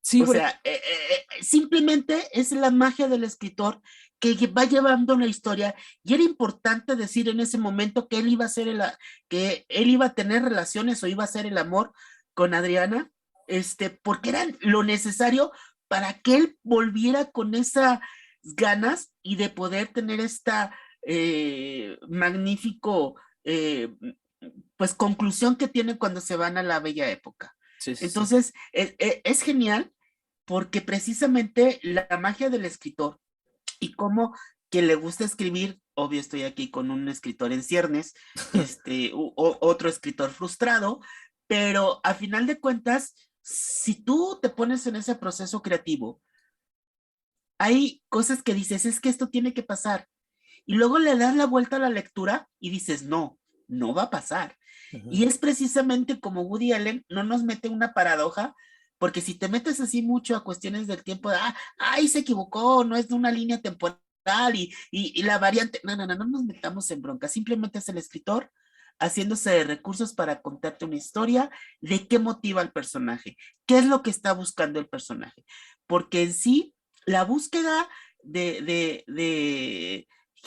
Sí, O güey. sea, simplemente es la magia del escritor que va llevando la historia y era importante decir en ese momento que él iba a ser que él iba a tener relaciones o iba a ser el amor con Adriana, porque era lo necesario para que él volviera con esas ganas y de poder tener esta magnífico pues conclusión que tiene cuando se van a la bella época. Sí, sí, sí. Entonces, es genial porque precisamente la magia del escritor y cómo que le gusta escribir, obvio estoy aquí con un escritor en ciernes, otro escritor frustrado, pero a final de cuentas, si tú te pones en ese proceso creativo, hay cosas que dices, es que esto tiene que pasar, y luego le das la vuelta a la lectura y dices, no, no va a pasar. Y Ujú. es precisamente como Woody Allen no nos mete una paradoja, porque si te metes así mucho a cuestiones del tiempo, ay, se equivocó, no es de una línea temporal y la variante, no nos metamos en bronca, simplemente es el escritor haciéndose de recursos para contarte una historia de qué motiva al personaje, qué es lo que está buscando el personaje, porque en sí, la búsqueda de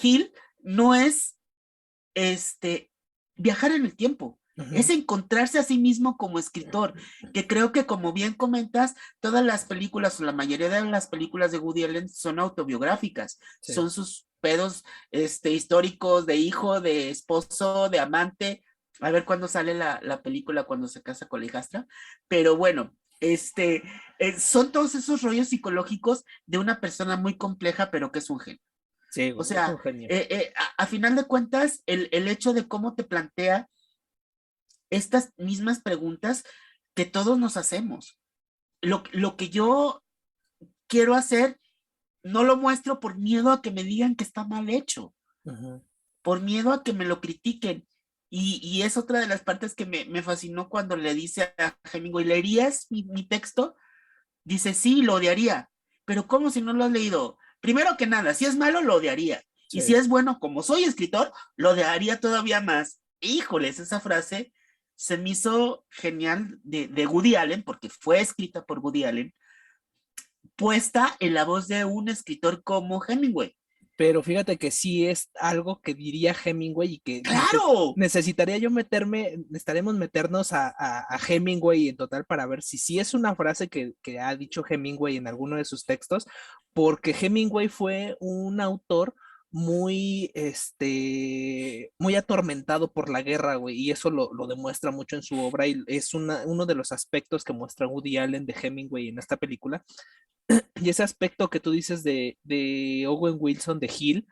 Hill no es viajar en el tiempo, es Ujú. encontrarse a sí mismo como escritor, que creo que como bien comentas, todas las películas o la mayoría de las películas de Woody Allen son autobiográficas, Sí. son sus pedos históricos de hijo, de esposo, de amante, a ver cuándo sale la película cuando se casa con la hijastra, pero bueno, son todos esos rollos psicológicos de una persona muy compleja, pero que es un genio. Sí, O güey, es un sea, genio. a final de cuentas, el hecho de cómo te plantea estas mismas preguntas que todos nos hacemos. Lo que yo quiero hacer, no lo muestro por miedo a que me digan que está mal hecho, Ujú. por miedo a que me lo critiquen. Y es otra de las partes que me fascinó cuando le dice a Hemingway, ¿leerías mi texto? Dice, sí, lo odiaría, pero ¿cómo si no lo has leído? Primero que nada, si es malo, lo odiaría. Y si Sí. es bueno, como soy escritor, lo odiaría todavía más. Híjoles, esa frase se me hizo genial de Woody Allen, porque fue escrita por Woody Allen, puesta en la voz de un escritor como Hemingway. Pero fíjate que sí es algo que diría Hemingway y que ¡Claro! necesitaría yo necesitaremos meternos a Hemingway en total para ver si sí es una frase que ha dicho Hemingway en alguno de sus textos, porque Hemingway fue un autor muy atormentado por la guerra, güey, y eso lo demuestra mucho en su obra y es uno de los aspectos que muestra Woody Allen de Hemingway en esta película. Y ese aspecto que tú dices de Owen Wilson, de Hill,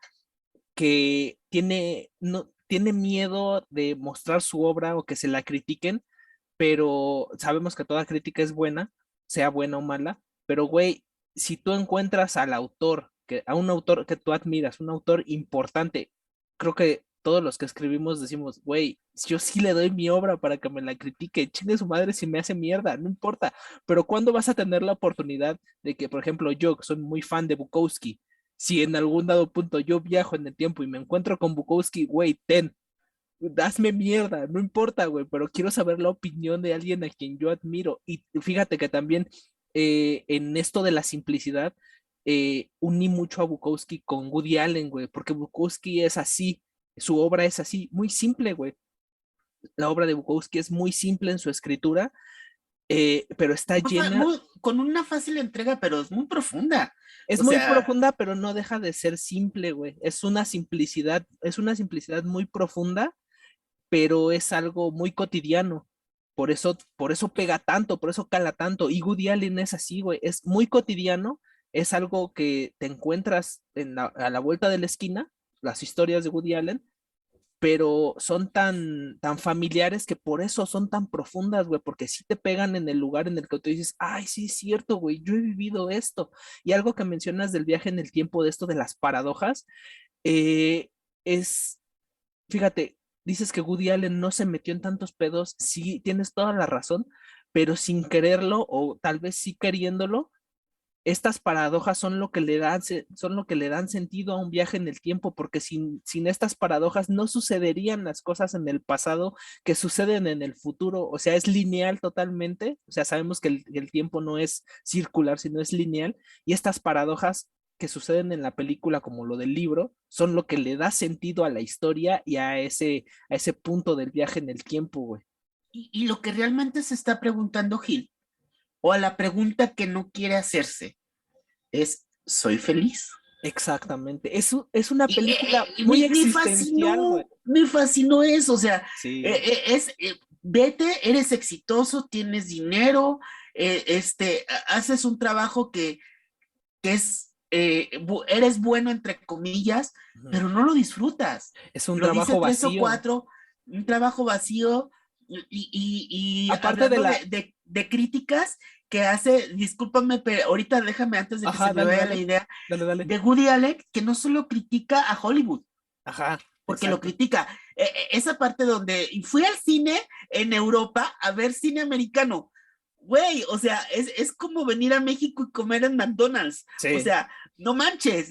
que no, tiene miedo de mostrar su obra o que se la critiquen, pero sabemos que toda crítica es buena, sea buena o mala, pero güey, si tú encuentras a un autor que tú admiras, un autor importante, creo que todos los que escribimos decimos, güey, yo sí le doy mi obra para que me la critique, chingue su madre si me hace mierda, no importa, pero ¿cuándo vas a tener la oportunidad de que, por ejemplo, yo, que soy muy fan de Bukowski, si en algún dado punto yo viajo en el tiempo y me encuentro con Bukowski, güey, hazme mierda, no importa, güey, pero quiero saber la opinión de alguien a quien yo admiro. Y fíjate que también en esto de la simplicidad, uní mucho a Bukowski con Woody Allen, güey, porque Bukowski es así, su obra es así, muy simple, güey. La obra de Bukowski es muy simple en su escritura, pero está llena, Con una fácil entrega, pero es muy profunda. es O muy sea, profunda, pero no deja de ser simple, güey. Es una simplicidad muy profunda, pero es algo muy cotidiano. Por eso pega tanto, por eso cala tanto. Y Woody Allen es así, güey. Es muy cotidiano, es algo que te encuentras a la vuelta de la esquina, las historias de Woody Allen, pero son tan familiares que por eso son tan profundas, güey, porque sí te pegan en el lugar en el que tú dices, ay, sí es cierto, güey, yo he vivido esto. Y algo que mencionas del viaje en el tiempo, de esto de las paradojas, eh, es, fíjate, dices que Woody Allen no se metió en tantos pedos, sí, tienes toda la razón, pero sin quererlo o tal vez sí queriéndolo, estas paradojas son lo que le dan sentido a un viaje en el tiempo, porque sin estas paradojas no sucederían las cosas en el pasado que suceden en el futuro. O sea, es lineal totalmente. O sea, sabemos que el tiempo no es circular, sino es lineal. Y estas paradojas que suceden en la película, como lo del libro, son lo que le da sentido a la historia y a ese punto del viaje en el tiempo, güey. y lo que realmente se está preguntando Gil, o a la pregunta que no quiere hacerse, es, ¿soy feliz? Exactamente. Es una Y película muy existencial, güey. me fascinó eso, o sea, Sí. vete, eres exitoso, tienes dinero, haces un trabajo que es, eres bueno entre comillas, Ujú. pero no lo disfrutas. Es un Lo dice trabajo tres o vacío. cuatro, un trabajo vacío, y Aparte de hablando la... de críticas que hace, discúlpame, pero ahorita déjame antes de que se Ajá, me dale, vaya la dale. idea, Dale, dale. de Woody Allen, que no solo critica a Hollywood, Ajá, porque lo exacto. critica. Esa parte donde fui al cine en Europa a ver cine americano. Güey, o sea, es como venir a México y comer en McDonald's. O Sí, sea, no manches.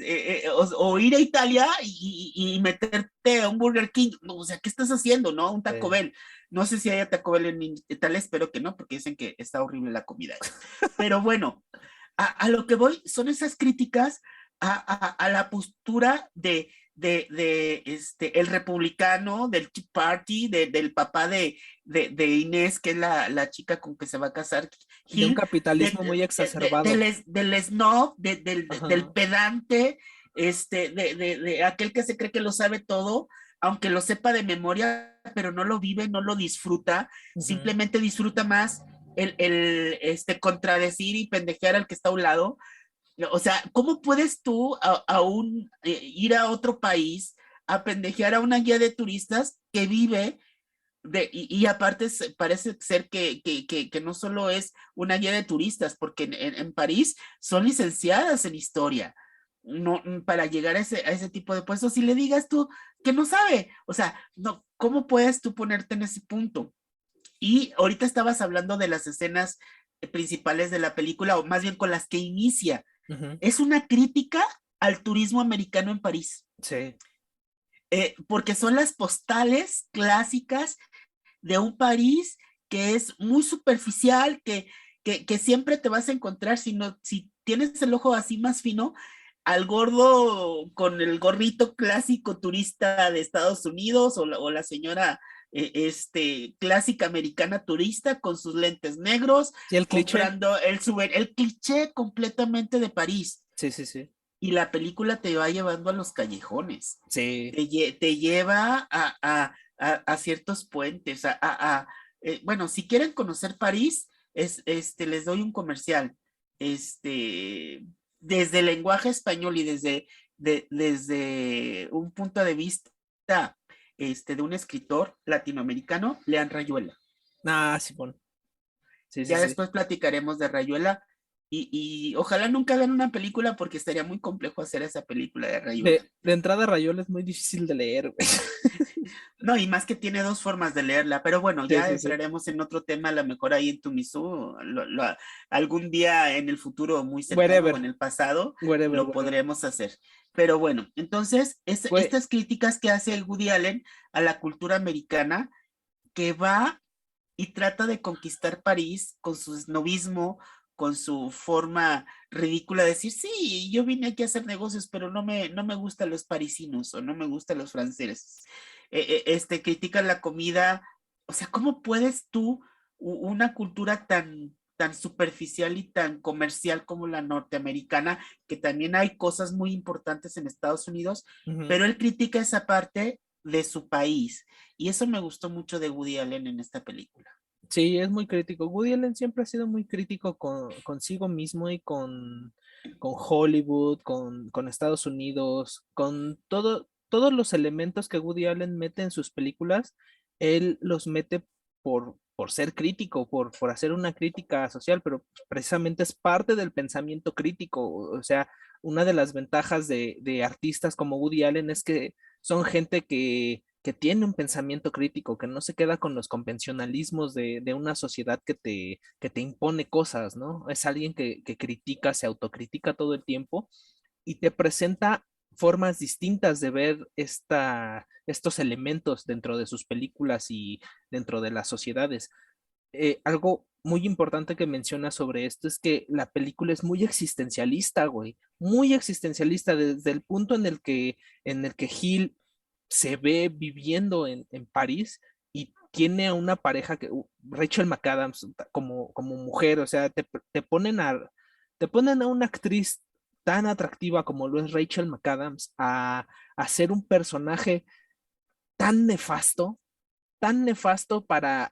O ir a Italia y meterte a un Burger King. No, o sea, ¿qué estás haciendo, no? Un Taco sí. Bell. No sé si haya Taco Bell en Italia, espero que no, porque dicen que está horrible la comida. Pero bueno, a lo que voy son esas críticas a la postura de el republicano, del Tea Party, del papá de Inés, que es la chica con que se va a casar, De un Gil, capitalismo muy exacerbado. del snob, del Ajá. pedante, de aquel que se cree que lo sabe todo, aunque lo sepa de memoria, pero no lo vive, no lo disfruta, Ujú. simplemente disfruta más contradecir y pendejear al que está a un lado. O sea, ¿cómo puedes tú ir a otro país a pendejear a una guía de turistas que vive y aparte parece ser que no solo es una guía de turistas, porque en París son licenciadas en historia, no, para llegar a ese tipo de puestos y le digas tú que no sabe, o sea, no, ¿cómo puedes tú ponerte en ese punto? Y ahorita estabas hablando de las escenas principales de la película, o más bien con las que inicia. Ujú. Es una crítica al turismo americano en París, Sí, porque son las postales clásicas de un París que es muy superficial, que siempre te vas a encontrar, si tienes el ojo así más fino, al gordo con el gorrito clásico turista de Estados Unidos o la señora clásica americana turista con sus lentes negros, Sí, el cliché. comprando el cliché completamente de París. Sí, sí, sí. Y la película te va llevando a los callejones, Sí. te lleva a ciertos puentes, bueno, si quieren conocer París, les doy un comercial, desde el lenguaje español y desde un punto de vista, de un escritor latinoamericano, lean Rayuela. Ah, Simón. Sí, sí, Ya sí. después platicaremos de Rayuela y ojalá nunca hagan una película porque estaría muy complejo hacer esa película de Rayuela. De entrada, Rayuela es muy difícil de leer, güey. No, y más que tiene dos formas de leerla, pero bueno, Sí, ya sí, sí. entraremos en otro tema, a lo mejor ahí en Tumisú, algún día en el futuro muy cercano o Wherever. en el pasado, Wherever, lo wherever. podremos hacer. Pero bueno, entonces, Güey, estas críticas que hace el Woody Allen a la cultura americana, que va y trata de conquistar París con su snobismo, con su forma ridícula de decir, sí, yo vine aquí a hacer negocios, pero no me gustan los parisinos o no me gustan los franceses. Critican la comida, o sea, ¿cómo puedes tú, una cultura tan superficial y tan comercial como la norteamericana, que también hay cosas muy importantes en Estados Unidos, ujú. pero él critica esa parte de su país? Y eso me gustó mucho de Woody Allen en esta película. Sí, es muy crítico. Woody Allen siempre ha sido muy crítico consigo mismo y con Hollywood, con Estados Unidos, con todos los elementos que Woody Allen mete en sus películas, él los mete por ser crítico, por hacer una crítica social, pero precisamente es parte del pensamiento crítico. O sea, una de las ventajas de artistas como Woody Allen es que son gente que tiene un pensamiento crítico, que no se queda con los convencionalismos de una sociedad que te impone cosas, ¿no? Es alguien que critica, se autocritica todo el tiempo y te presenta formas distintas de ver estos elementos dentro de sus películas y dentro de las sociedades. Algo muy importante que menciona sobre esto es que la película es muy existencialista, güey, muy existencialista desde el punto en el que Hill se ve viviendo en París y tiene a una pareja que, Rachel McAdams, como mujer, o sea, te ponen a una actriz tan atractiva como lo es Rachel McAdams a ser un personaje tan tan nefasto para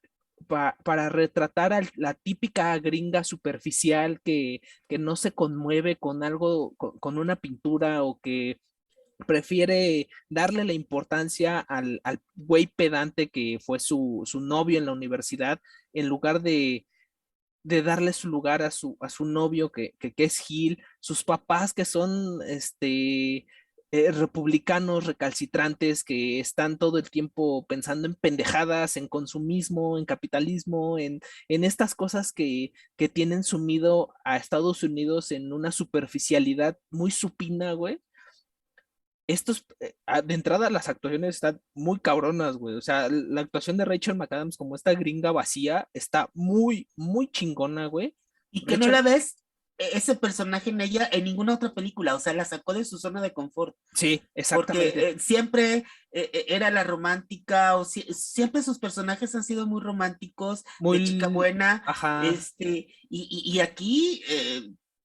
retratar a la típica gringa superficial que no se conmueve con algo, con una pintura o que prefiere darle la importancia al güey pedante que fue su novio en la universidad, en lugar de darle su lugar a su novio que es Gil, sus papás que son republicanos recalcitrantes que están todo el tiempo pensando en pendejadas, en consumismo, en capitalismo, en estas cosas que tienen sumido a Estados Unidos en una superficialidad muy supina, güey. De entrada, las actuaciones están muy cabronas, güey. O sea, la actuación de Rachel McAdams como esta gringa vacía está muy, muy chingona, güey. Y que no Rachel, la ves, ese personaje en ella en ninguna otra película, o sea, la sacó de su zona de confort, sí, porque exactamente. siempre era la romántica, siempre sus personajes han sido muy románticos, de chica Muy, buena, ajá, y aquí,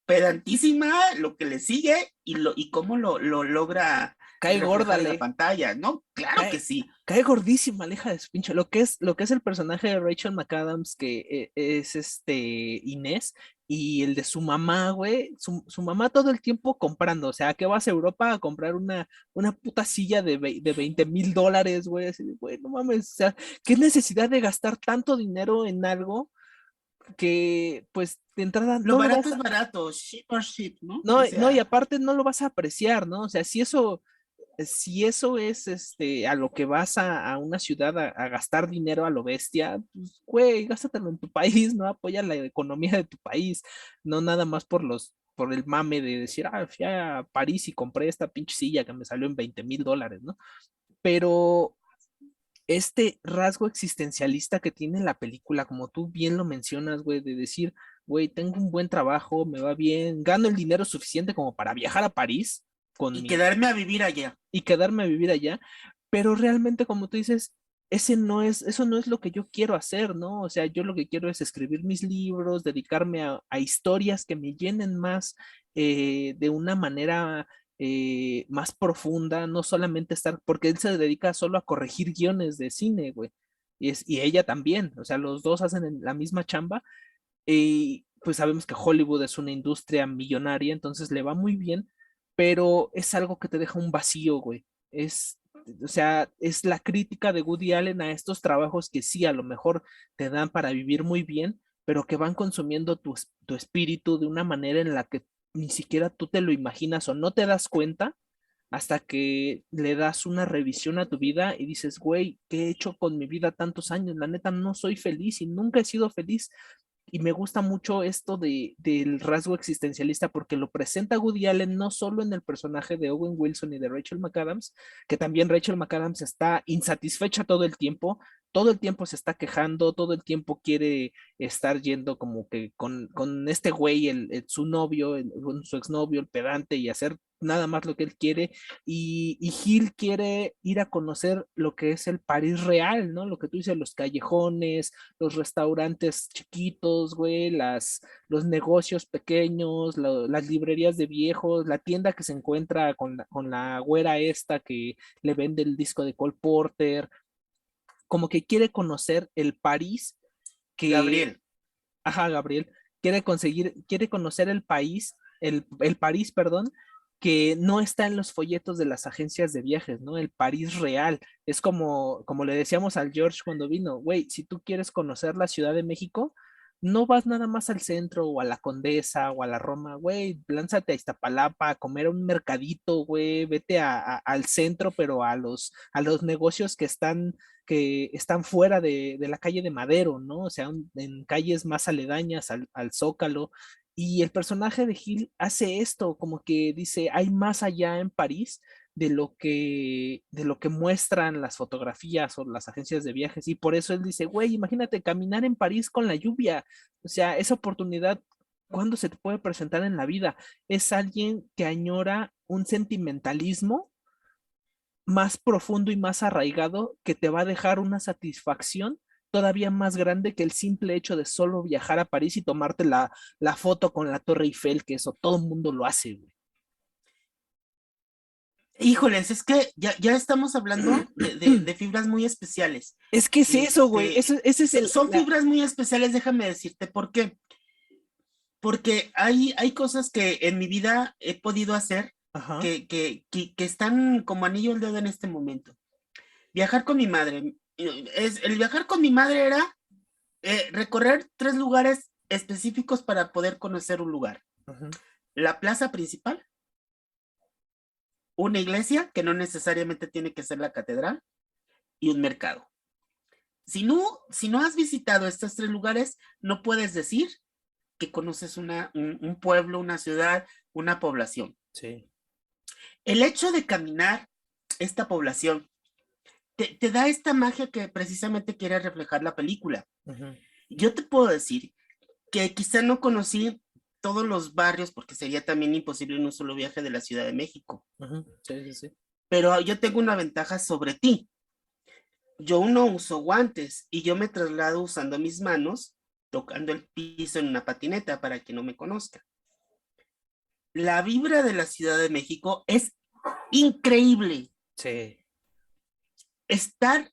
pedantísima, lo que le sigue y cómo lo logra cae gorda, reflejar en la pantalla, ¿no? Claro que cae, sí. cae gordísima la hija de su pinche. Lo que es el personaje de Rachel McAdams, que es Inés, y el de su mamá, güey. Su mamá todo el tiempo comprando. O sea, ¿qué vas a Europa a comprar una puta silla de $20,000, güey? Así de, güey, no mames. O sea, ¿qué necesidad de gastar tanto dinero en algo que, pues, de entrada Lo no lo barato vas es a. barato, ship or ship, ¿no? No, O no, y sea, aparte no lo vas a apreciar, ¿no? O sea, si eso es a lo que vas a una ciudad a gastar dinero a lo bestia, pues güey, gástatelo en tu país, ¿no? Apoya la economía de tu país, no nada más por el mame de decir, fui a París y compré esta pinche silla que me salió en $20,000, ¿no? Pero este rasgo existencialista que tiene la película, como tú bien lo mencionas, güey, de decir, güey, tengo un buen trabajo, me va bien, gano el dinero suficiente como para viajar a París con Y mi quedarme a vivir allá. y quedarme a vivir allá, pero realmente, como tú dices, eso no es lo que yo quiero hacer, ¿no? O sea, yo lo que quiero es escribir mis libros, dedicarme a historias que me llenen más de una manera más profunda, no solamente estar, porque él se dedica solo a corregir guiones de cine, güey. Y ella también, o sea, los dos hacen la misma chamba y pues sabemos que Hollywood es una industria millonaria, entonces le va muy bien, pero es algo que te deja un vacío, güey. O sea, es la crítica de Woody Allen a estos trabajos que sí, a lo mejor te dan para vivir muy bien, pero que van consumiendo tu espíritu de una manera en la que ni siquiera tú te lo imaginas o no te das cuenta hasta que le das una revisión a tu vida y dices, güey, ¿qué he hecho con mi vida tantos años? La neta no soy feliz y nunca he sido feliz. Y me gusta mucho esto del rasgo existencialista porque lo presenta Woody Allen no solo en el personaje de Owen Wilson y de Rachel McAdams, que también Rachel McAdams está insatisfecha todo el tiempo se está quejando, todo el tiempo quiere estar yendo como que con este güey, su novio, su exnovio, el pedante, y hacer nada más lo que él quiere, y Gil quiere ir a conocer lo que es el París real, ¿no? Lo que tú dices, los callejones, los restaurantes chiquitos, güey, los negocios pequeños, las librerías de viejos, la tienda que se encuentra con la güera esta que le vende el disco de Cole Porter, como que quiere conocer el París que, Gabriel, ajá, Gabriel, quiere conocer el París, perdón, que no está en los folletos de las agencias de viajes, ¿no? El París real. Es como le decíamos al George cuando vino, güey, si tú quieres conocer la Ciudad de México, no vas nada más al centro o a la Condesa o a la Roma, güey, lánzate a Iztapalapa a comer a un mercadito, güey, vete al centro, pero a los negocios que están fuera de la calle de Madero, ¿no? O sea, en calles más aledañas al Zócalo. Y el personaje de Gil hace esto, como que dice, hay más allá en París de lo que muestran las fotografías o las agencias de viajes. Y por eso él dice, güey, imagínate caminar en París con la lluvia. O sea, esa oportunidad, ¿cuándo se te puede presentar en la vida? Es alguien que añora un sentimentalismo más profundo y más arraigado que te va a dejar una satisfacción todavía más grande que el simple hecho de solo viajar a París y tomarte la foto con la Torre Eiffel, que eso todo el mundo lo hace, güey. híjoles, es que ya estamos hablando de fibras muy especiales. Es que es eso, güey. Ese es Son fibras muy especiales, déjame decirte por qué. Porque hay cosas que en mi vida he podido hacer Ajá. que están como anillo al dedo en este momento. Viajar con mi madre. El viajar con mi madre era recorrer 3 lugares específicos para poder conocer un lugar. Ajá. La plaza principal, una iglesia, que no necesariamente tiene que ser la catedral, y un mercado. Si no has visitado estos 3 lugares, no puedes decir que conoces un pueblo, una ciudad, una población. Sí. El hecho de caminar esta población te da esta magia que precisamente quiere reflejar la película. Ajá. Yo te puedo decir que quizá no conocí todos los barrios, porque sería también imposible en un solo viaje de la Ciudad de México, Ajá. Sí, sí, sí. pero yo tengo una ventaja sobre ti. Yo no uso guantes y yo me traslado usando mis manos, tocando el piso en una patineta para que no me conozca. La vibra de la Ciudad de México es increíble. Sí. Estar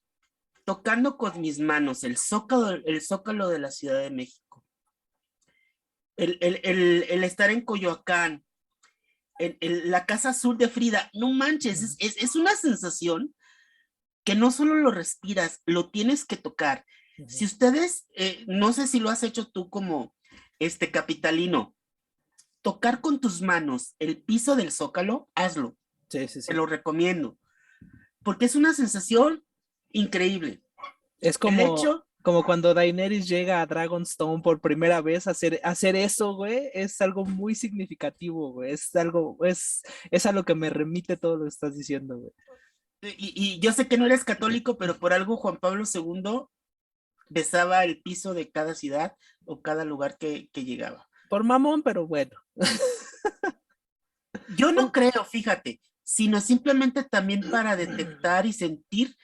tocando con mis manos el zócalo de la Ciudad de México, el estar en Coyoacán, la Casa Azul de Frida, no manches, es una sensación que no solo lo respiras, lo tienes que tocar. Si ustedes, no sé si lo has hecho tú como capitalino, tocar con tus manos el piso del Zócalo, hazlo, Sí, sí, te sí. lo recomiendo, porque es una sensación increíble. Es El hecho, como cuando Daenerys llega a Dragonstone por primera vez hacer eso, güey, es algo muy significativo, güey. Es a lo que me remite todo lo que estás diciendo, güey. y yo sé que no eres católico, pero por algo Juan Pablo II besaba el piso de cada ciudad o cada lugar que llegaba. Por mamón, pero bueno. Yo no creo, fíjate, sino simplemente también para detectar y sentir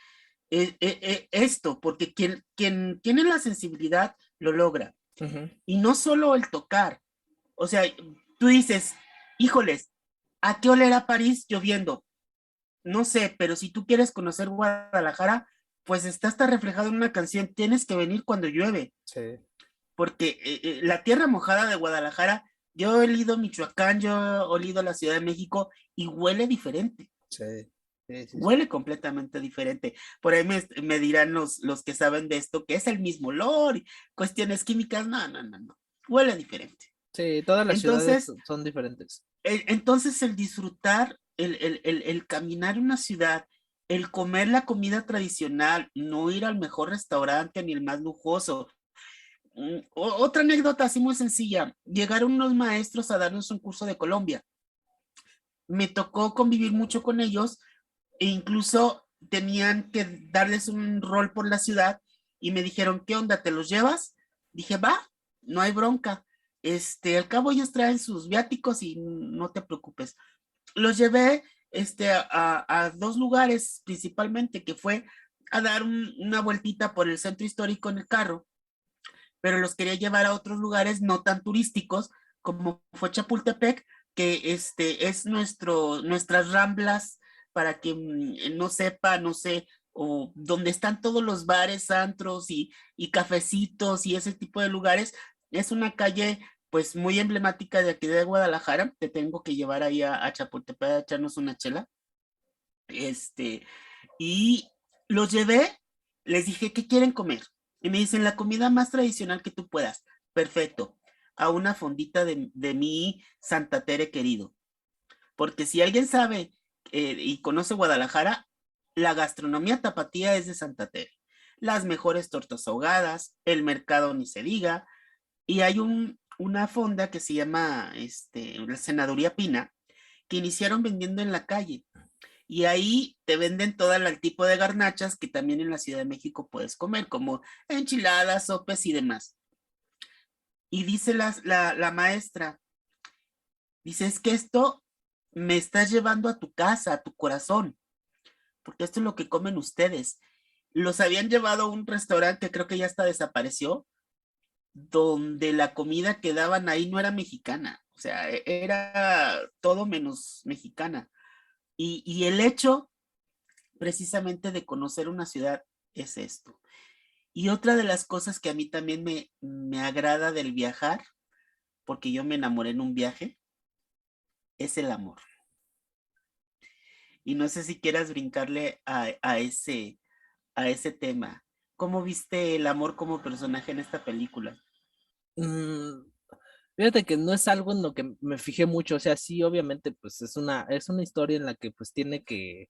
esto, porque quien tiene la sensibilidad lo logra. Ujú. Y no solo el tocar, o sea, tú dices, híjoles, ¿a qué olerá París lloviendo? No sé, pero si tú quieres conocer Guadalajara, pues está hasta reflejado en una canción, tienes que venir cuando llueve, Sí, porque la tierra mojada de Guadalajara, yo he olido Michoacán, yo he olido la Ciudad de México y huele diferente. sí, sí, sí, sí. Huele completamente diferente. Por ahí me dirán los que saben de esto que es el mismo olor y cuestiones químicas. No, no, no, no. Huele diferente. Sí, todas las ciudades Entonces, son diferentes. entonces el disfrutar, el caminar en una ciudad, el comer la comida tradicional, no ir al mejor restaurante ni el más lujoso. Otra anécdota así muy sencilla. Llegaron unos maestros a darnos un curso de Colombia. Me tocó convivir mucho con ellos e incluso tenían que darles un rol por la ciudad y me dijeron, ¿qué onda? ¿Te los llevas? Dije, va, no hay bronca. Al cabo ellos traen sus viáticos y no te preocupes. Los llevé a dos lugares principalmente, que fue a dar una vueltita por el centro histórico en el carro, pero los quería llevar a otros lugares no tan turísticos como fue Chapultepec, que es nuestras ramblas para que no sepa, no sé, o donde están todos los bares, antros y cafecitos y ese tipo de lugares. Es una calle pues muy emblemática de aquí de Guadalajara. Te tengo que llevar ahí a Chapultepec a echarnos una chela. Este, y los llevé, les dije, ¿qué quieren comer? Y me dicen, la comida más tradicional que tú puedas. Perfecto. A una fondita de mi Santa Tere querido. Porque si alguien sabe y conoce Guadalajara, la gastronomía tapatía es de Santa Tere. Las mejores tortas ahogadas, el mercado ni se diga. Y hay una fonda que se llama la Senaduría Pina, que iniciaron vendiendo en la calle. Y ahí te venden todo el tipo de garnachas que también en la Ciudad de México puedes comer, como enchiladas, sopes y demás. Y dice la maestra, dice, es que esto me estás llevando a tu casa, a tu corazón, porque esto es lo que comen ustedes. Los habían llevado a un restaurante que creo que ya hasta desapareció, donde la comida que daban ahí no era mexicana, o sea, era todo menos mexicana. Y el hecho precisamente de conocer una ciudad es esto. Y otra de las cosas que a mí también me agrada del viajar, porque yo me enamoré en un viaje, es el amor. Y no sé si quieras brincarle a ese tema. ¿Cómo viste el amor como personaje en esta película? Mm, Fíjate que no es algo en lo que me fijé mucho, o sea, sí, obviamente, pues es una historia en la que pues tiene que,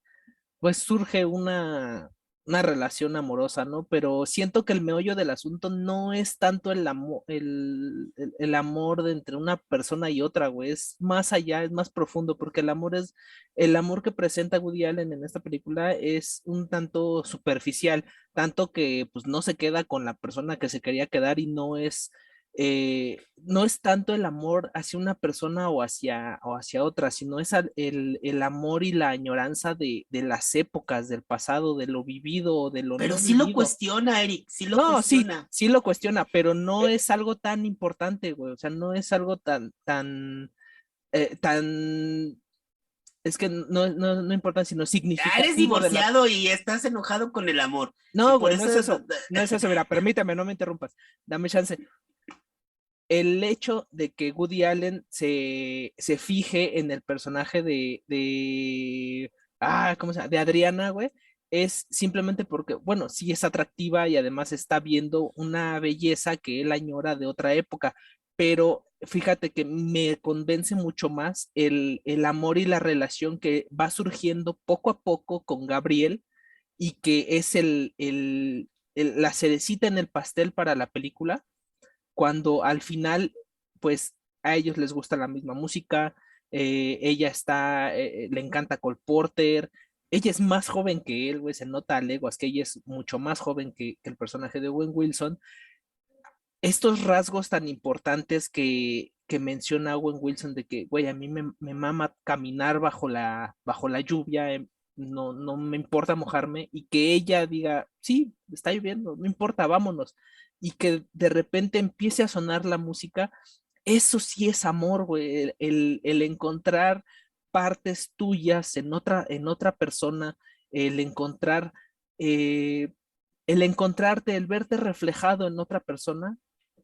pues surge una relación amorosa, ¿no? Pero siento que el meollo del asunto no es tanto el amor, el amor de entre una persona y otra, güey, es más allá, es más profundo, porque el amor que presenta Woody Allen en esta película es un tanto superficial, tanto que pues no se queda con la persona que se quería quedar y no es tanto el amor hacia una persona o hacia otra, sino es el amor y la añoranza de las épocas, del pasado, de lo vivido o de lo Pero no sí lo vivido. cuestiona, Eric, sí lo No, sí, cuestiona. sí lo cuestiona, pero no Eh, es algo tan importante, güey. O sea, no es algo tan, es que no importa, sino Eres significativo de la. divorciado y estás enojado con el amor. Y No, por güey, no eso es eso. No es eso, mira, permíteme, no me interrumpas. Dame chance. El hecho de que Woody Allen se fije en el personaje ¿cómo se llama? De Adriana, güey, es simplemente porque, bueno, sí es atractiva y además está viendo una belleza que él añora de otra época, pero fíjate que me convence mucho más el amor y la relación que va surgiendo poco a poco con Gabriel y que es la cerecita en el pastel para la película cuando al final, pues a ellos les gusta la misma música, le encanta Cole Porter, ella es más joven que él, güey, se nota a leguas que ella es mucho más joven que el personaje de Owen Wilson, estos rasgos tan importantes que menciona Owen Wilson de que, güey, a mí me mama caminar bajo la lluvia, no, no me importa mojarme, y que ella diga, sí, está lloviendo, no importa, vámonos, y que de repente empiece a sonar la música, eso sí es amor, güey, el encontrar partes tuyas en otra persona, el encontrar, eh, el encontrarte, el verte reflejado en otra persona,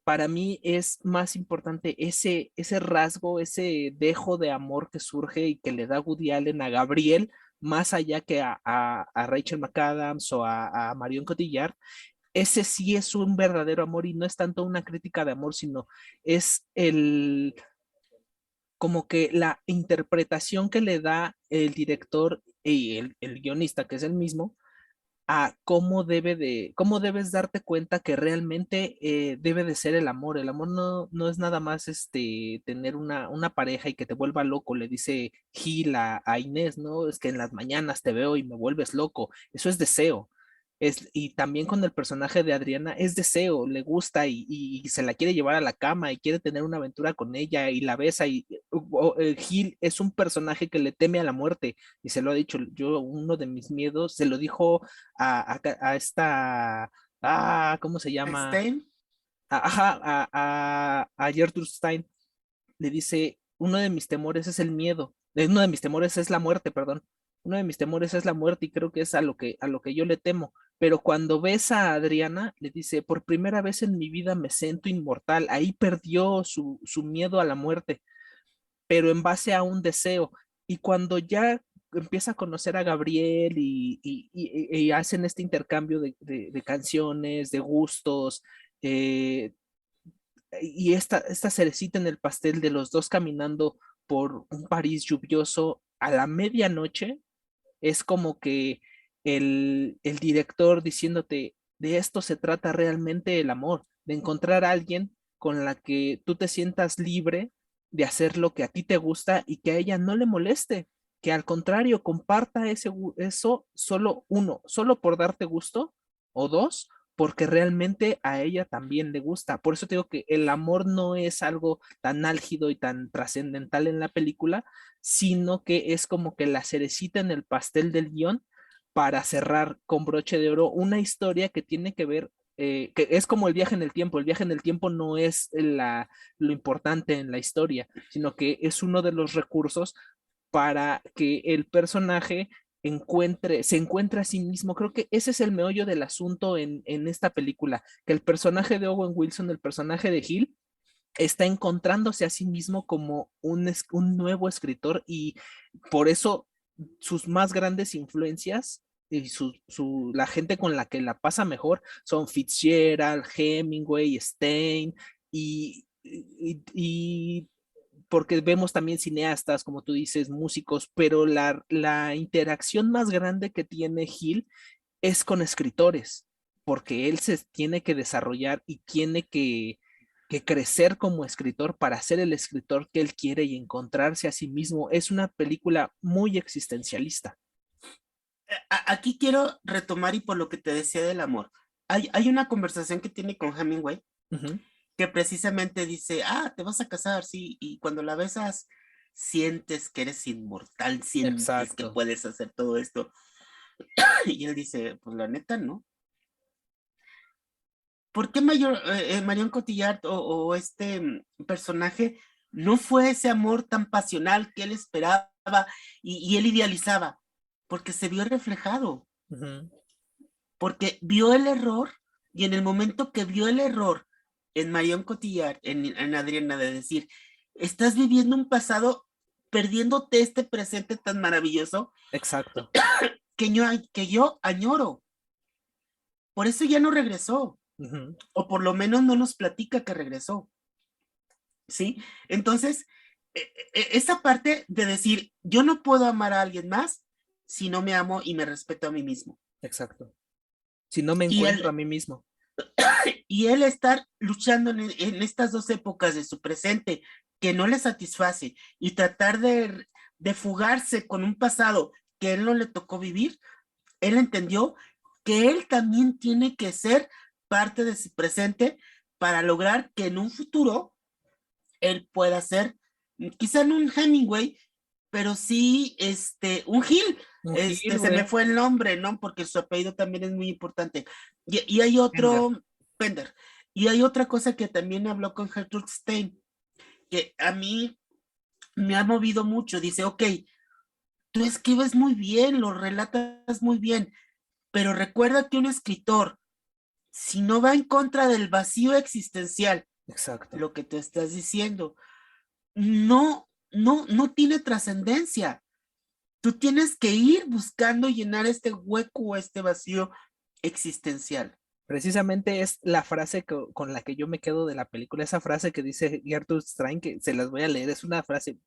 para mí es más importante ese rasgo, ese dejo de amor que surge y que le da Woody Allen a Gabriel, más allá que a Rachel McAdams o a Marion Cotillard. Ese sí es un verdadero amor y no es tanto una crítica de amor, sino es como que la interpretación que le da el director y el guionista, que es el mismo, a cómo debes darte cuenta que realmente debe de ser el amor. El amor no, no es nada más tener una pareja y que te vuelva loco, le dice Gil a Inés, ¿no? Es que en las mañanas te veo y me vuelves loco. Eso es deseo. Y también con el personaje de Adriana es deseo, le gusta y se la quiere llevar a la cama y quiere tener una aventura con ella y la besa Gil es un personaje que le teme a la muerte y se lo ha dicho, yo uno de mis miedos, se lo dijo a esta, ¿cómo se llama? Stein, Ajá, a Gertrude Stein, le dice, uno de mis temores es el miedo, uno de mis temores es la muerte, perdón, uno de mis temores es la muerte y creo que es a lo que yo le temo, pero cuando ves a Adriana, le dice, por primera vez en mi vida me siento inmortal, ahí perdió su miedo a la muerte, pero en base a un deseo. Y cuando ya empieza a conocer a Gabriel y hacen este intercambio de canciones, de gustos, eh, y esta cerecita en el pastel de los dos caminando por un París lluvioso a la medianoche, es como que el director diciéndote, de esto se trata realmente el amor, de encontrar a alguien con la que tú te sientas libre de hacer lo que a ti te gusta y que a ella no le moleste, que al contrario comparta eso solo uno, solo por darte gusto, o dos, porque realmente a ella también le gusta. Por eso te digo que el amor no es algo tan álgido y tan trascendental en la película, sino que es como que la cerecita en el pastel del guión para cerrar con broche de oro una historia que tiene que ver, que es como el viaje en el tiempo. El viaje en el tiempo no es lo importante en la historia, sino que es uno de los recursos para que el personaje se encuentre a sí mismo. Creo que ese es el meollo del asunto en esta película, que el personaje de Owen Wilson, el personaje de Hill, está encontrándose a sí mismo como un nuevo escritor y por eso sus más grandes influencias y la gente con la que la pasa mejor son Fitzgerald, Hemingway, Stein y porque vemos también cineastas, como tú dices, músicos, pero la interacción más grande que tiene Hill es con escritores, porque él se tiene que desarrollar y tiene que crecer como escritor para ser el escritor que él quiere y encontrarse a sí mismo. Es una película muy existencialista. aquí quiero retomar y por lo que te decía del amor. Hay una conversación que tiene con Hemingway Ujú. que precisamente dice, te vas a casar, sí, y cuando la besas, sientes que eres inmortal, sientes que Exacto. puedes hacer todo esto. Y él dice, pues la neta, ¿no? ¿Por qué Marion Cotillard o este personaje no fue ese amor tan pasional que él esperaba y él idealizaba? Porque se vio reflejado, Ujú. porque vio el error y en el momento que vio el error en Marion Cotillard, en Adriana, de decir, estás viviendo un pasado perdiéndote este presente tan maravilloso Exacto. que yo añoro. Por eso ya no regresó, Ujú. o por lo menos no nos platica que regresó. ¿Sí? Entonces, esa parte de decir, yo no puedo amar a alguien más si no me amo y me respeto a mí mismo. Exacto. Si no me Y encuentro a él, mí mismo. y él estar luchando en estas dos épocas de su presente que no le satisface y tratar de fugarse con un pasado que él no le tocó vivir, él entendió que él también tiene que ser parte de su presente para lograr que en un futuro él pueda ser, quizá no un Hemingway, pero sí un Hill. Un Gil, Se me güey. fue el nombre, ¿no? Porque su apellido también es muy importante. Y hay Pender. otro, Pender. Y hay otra cosa que también habló con Gertrude Stein, que a mí me ha movido mucho. Dice, ok, tú escribes muy bien, lo relatas muy bien, pero recuerda que un escritor, si no va en contra del vacío existencial, Exacto. lo que te estás diciendo, no tiene trascendencia. Tú tienes que ir buscando llenar este hueco o este vacío existencial. Precisamente es la frase con la que yo me quedo de la película, esa frase que dice Gertrude Stein, que se las voy a leer, es una frase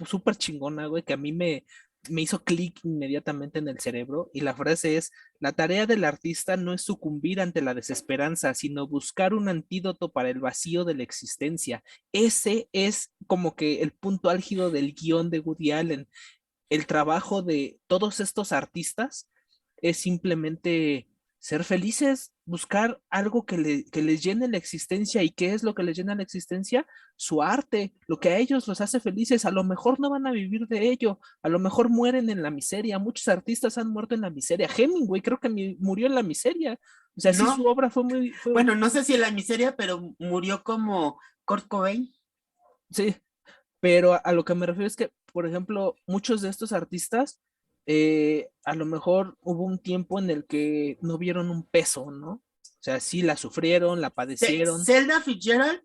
súper chingona, güey, que a mí me hizo clic inmediatamente en el cerebro, y la frase es: la tarea del artista no es sucumbir ante la desesperanza, sino buscar un antídoto para el vacío de la existencia. Ese es como que el punto álgido del guión de Woody Allen. El trabajo de todos estos artistas es simplemente ser felices, buscar algo que les llene la existencia. ¿Y qué es lo que les llena la existencia? Su arte, lo que a ellos los hace felices. A lo mejor no van a vivir de ello, a lo mejor mueren en la miseria. Muchos artistas han muerto en la miseria. Hemingway creo que murió en la miseria. O sea, sí, su No, obra fue muy, bueno, no sé si en la miseria, pero murió como Kurt Cobain. sí, pero a lo que me refiero es que, por ejemplo, muchos de estos artistas, a lo mejor hubo un tiempo en el que no vieron un peso, ¿no? O sea, sí la sufrieron, la padecieron. Zelda Fitzgerald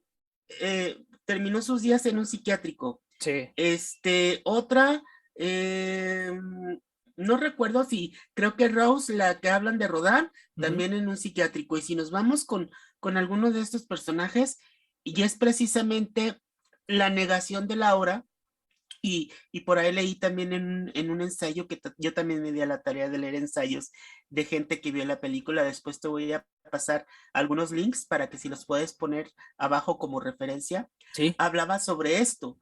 terminó sus días en un psiquiátrico. Sí. Otra, no recuerdo si, creo que Rose, la que hablan de Rodin, Ujú. también en un psiquiátrico. Y si nos vamos con algunos de estos personajes, y es precisamente la negación de la hora. Y por ahí leí también en un ensayo que yo también me di a la tarea de leer ensayos de gente que vio la película. Después te voy a pasar algunos links para que si los puedes poner abajo como referencia. Sí, Hablaba sobre esto,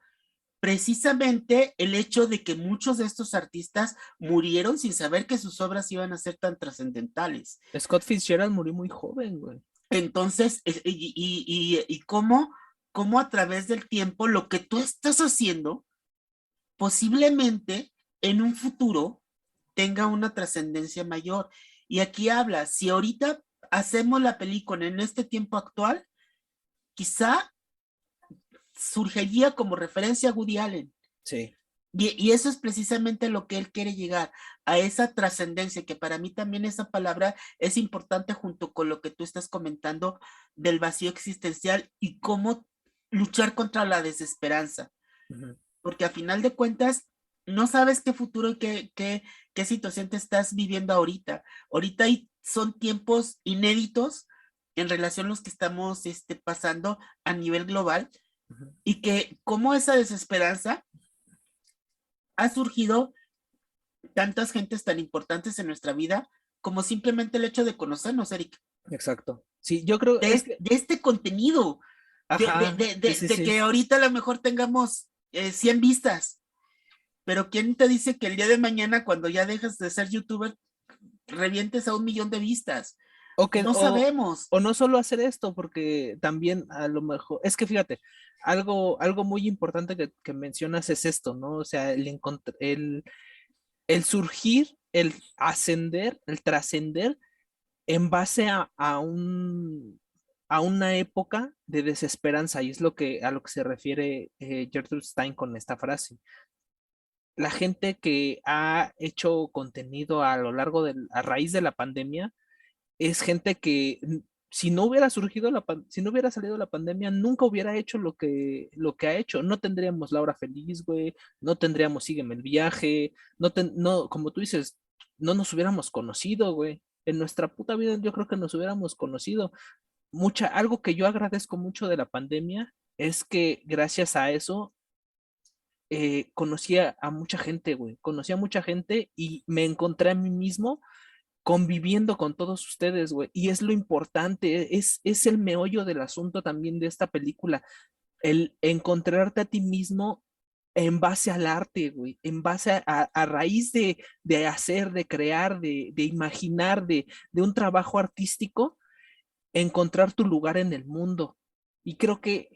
precisamente el hecho de que muchos de estos artistas murieron sin saber que sus obras iban a ser tan trascendentales. Scott Fitzgerald murió muy joven, güey. Entonces, y cómo a través del tiempo lo que tú estás haciendo posiblemente en un futuro tenga una trascendencia mayor. Y aquí habla, si ahorita hacemos la película en este tiempo actual, quizá surgiría como referencia a Woody Allen. Sí, Y eso es precisamente lo que él quiere llegar, a esa trascendencia, que para mí también esa palabra es importante junto con lo que tú estás comentando del vacío existencial y cómo luchar contra la desesperanza. ujú, Porque a final de cuentas no sabes qué futuro y qué situación te estás viviendo ahorita. Ahorita son tiempos inéditos en relación a los que estamos pasando a nivel global ujú. y que como esa desesperanza ha surgido tantas gentes tan importantes en nuestra vida como simplemente el hecho de conocernos, Eric, Exacto. Sí, yo creo, es que, de este contenido, ajá, sí, sí, de que sí. ahorita a lo mejor tengamos 100 vistas. Pero ¿quién te dice que el día de mañana, cuando ya dejas de ser youtuber, revientes a 1 millón de vistas? O, que, No sabemos. o no solo hacer esto, porque también a lo mejor, es que fíjate, algo muy importante que mencionas es esto, ¿no? O sea, el surgir, el ascender, el trascender en base a una época de desesperanza, y es a lo que se refiere Gertrude Stein con esta frase. La gente que ha hecho contenido a lo largo a raíz de la pandemia, es gente que si no hubiera surgido si no hubiera salido la pandemia, nunca hubiera hecho lo que ha hecho. No tendríamos La Hora Feliz, güey, no tendríamos Sígueme el Viaje, no, como tú dices, no nos hubiéramos conocido, güey. En nuestra puta vida yo creo que nos hubiéramos conocido. Algo que yo agradezco mucho de la pandemia es que gracias a eso conocí a mucha gente, güey. Conocí a mucha gente y me encontré a mí mismo conviviendo con todos ustedes, güey. Y es lo importante, es el meollo del asunto también de esta película, el encontrarte a ti mismo en base al arte, güey, en base a raíz de hacer, de crear, de imaginar, de un trabajo artístico, encontrar tu lugar en el mundo. Y creo que